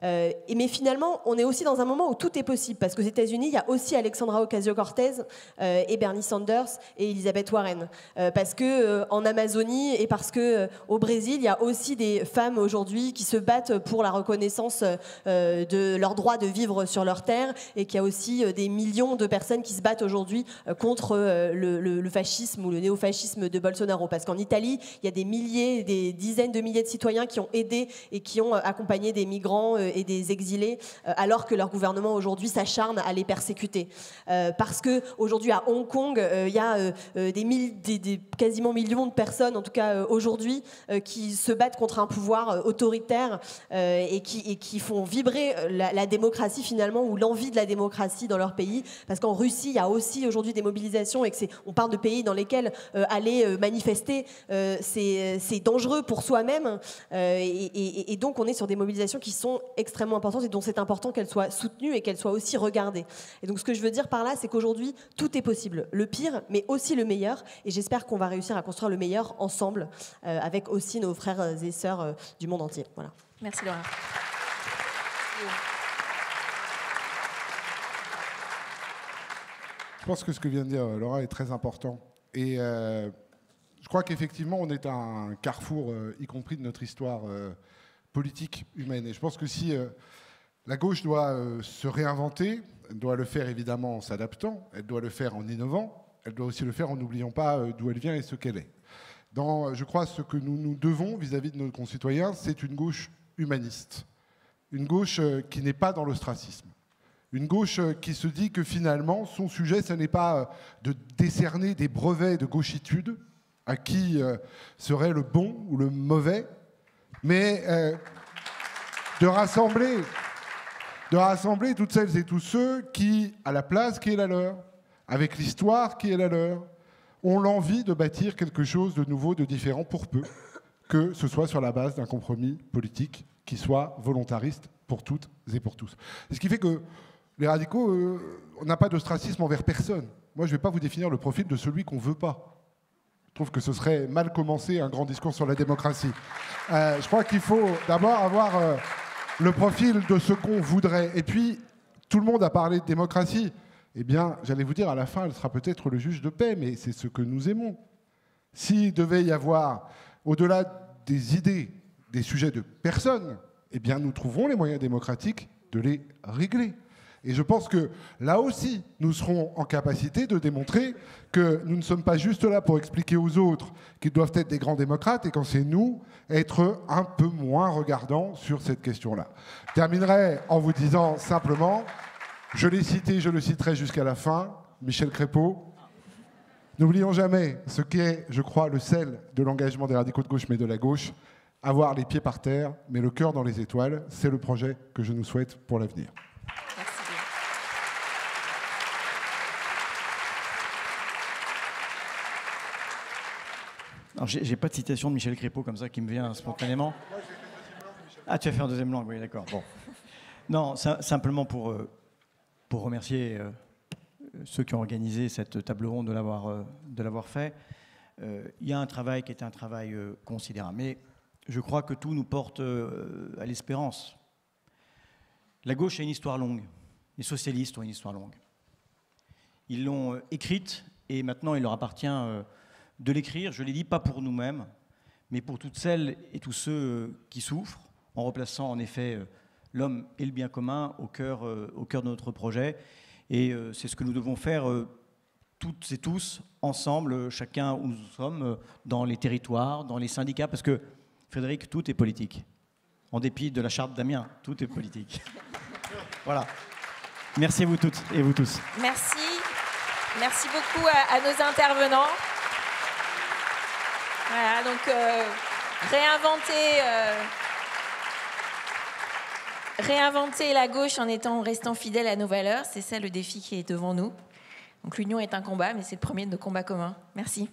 Mais finalement, on est aussi dans un moment où tout est possible, parce qu'aux États-Unis, il y a aussi Alexandra Ocasio-Cortez et Bernie Sanders et Elizabeth Warren, parce que en Amazonie et parce que au Brésil, il y a aussi des femmes aujourd'hui qui se battent pour la reconnaissance de leur droit de vivre sur leur terre, et qu'il y a aussi des millions de personnes qui se battent aujourd'hui contre le fascisme ou le néofascisme de Bolsonaro, parce qu'en Italie, il y a des dizaines de milliers de citoyens qui ont aidé et qui ont accompagné des migrants et des exilés, alors que leur gouvernement aujourd'hui s'acharne à les persécuter. Parce qu'aujourd'hui à Hong Kong, il y a des quasiment millions de personnes, en tout cas aujourd'hui, qui se battent contre un pouvoir autoritaire et qui font vibrer la démocratie finalement, ou l'envie de la démocratie dans leur pays. Parce qu'en Russie, il y a aussi aujourd'hui des mobilisations, et on parle de pays dans lesquels aller manifester, c'est dangereux pour soi-même. Et donc on est sur des mobilisations qui sont extrêmement importantes et dont c'est important qu'elles soient soutenues et qu'elles soient aussi regardées. Et donc ce que je veux dire par là, c'est qu'aujourd'hui, tout est possible. Le pire, mais aussi le meilleur. Et j'espère qu'on va réussir à construire le meilleur ensemble, avec aussi nos frères et sœurs du monde entier. Voilà. Merci Laura. Je pense que ce que vient de dire Laura est très important. Et je crois qu'effectivement, on est à un carrefour, y compris de notre histoire politique humaine. Et je pense que si la gauche doit se réinventer, elle doit le faire évidemment en s'adaptant, elle doit le faire en innovant, elle doit aussi le faire en n'oubliant pas d'où elle vient et ce qu'elle est. Je crois ce que nous nous devons vis-à-vis de nos concitoyens, c'est une gauche humaniste, une gauche qui n'est pas dans l'ostracisme, une gauche qui se dit que finalement, son sujet, ce n'est pas de décerner des brevets de gauchitude à qui serait le bon ou le mauvais, mais de rassembler toutes celles et tous ceux qui, à la place qui est la leur, avec l'histoire qui est la leur, ont l'envie de bâtir quelque chose de nouveau, de différent, pour peu que ce soit sur la base d'un compromis politique qui soit volontariste pour toutes et pour tous. Ce qui fait que les radicaux, on n'a pas d'ostracisme envers personne. Moi, je ne vais pas vous définir le profil de celui qu'on ne veut pas. Je trouve que ce serait mal commencer un grand discours sur la démocratie. Je crois qu'il faut d'abord avoir le profil de ce qu'on voudrait. Et puis, tout le monde a parlé de démocratie. Eh bien, j'allais vous dire, à la fin, elle sera peut-être le juge de paix, mais c'est ce que nous aimons. S'il devait y avoir, au-delà des idées, des sujets de personnes, eh bien, nous trouverons les moyens démocratiques de les régler. Et je pense que là aussi, nous serons en capacité de démontrer que nous ne sommes pas juste là pour expliquer aux autres qu'ils doivent être des grands démocrates et quand c'est nous, être un peu moins regardants sur cette question-là. Je terminerai en vous disant simplement, je l'ai cité, je le citerai jusqu'à la fin, Michel Crépeau. N'oublions jamais ce qui est, je crois, le sel de l'engagement des radicaux de gauche mais de la gauche, avoir les pieds par terre, mais le cœur dans les étoiles, c'est le projet que je nous souhaite pour l'avenir. Alors, j'ai pas de citation de Michel Crépeau comme ça qui me vient spontanément. Ah, tu vas faire deuxième langue, oui, d'accord. Bon. Non, simplement pour remercier ceux qui ont organisé cette table ronde de l'avoir fait. Il y a un travail qui est un travail considérable, mais je crois que tout nous porte à l'espérance. La gauche a une histoire longue, les socialistes ont une histoire longue. Ils l'ont écrite et maintenant il leur appartient de l'écrire, je l'ai dit, pas pour nous-mêmes, mais pour toutes celles et tous ceux qui souffrent, en replaçant en effet l'homme et le bien commun au cœur de notre projet. Et c'est ce que nous devons faire toutes et tous, ensemble, chacun où nous sommes, dans les territoires, dans les syndicats, parce que, Frédéric, tout est politique. En dépit de la charte d'Amiens, tout est politique. Voilà. Merci à vous toutes et vous tous. Merci. Merci beaucoup à nos intervenants. Voilà, donc réinventer la gauche en restant fidèle à nos valeurs, c'est ça le défi qui est devant nous. Donc l'union est un combat, mais c'est le premier de nos combats communs. Merci.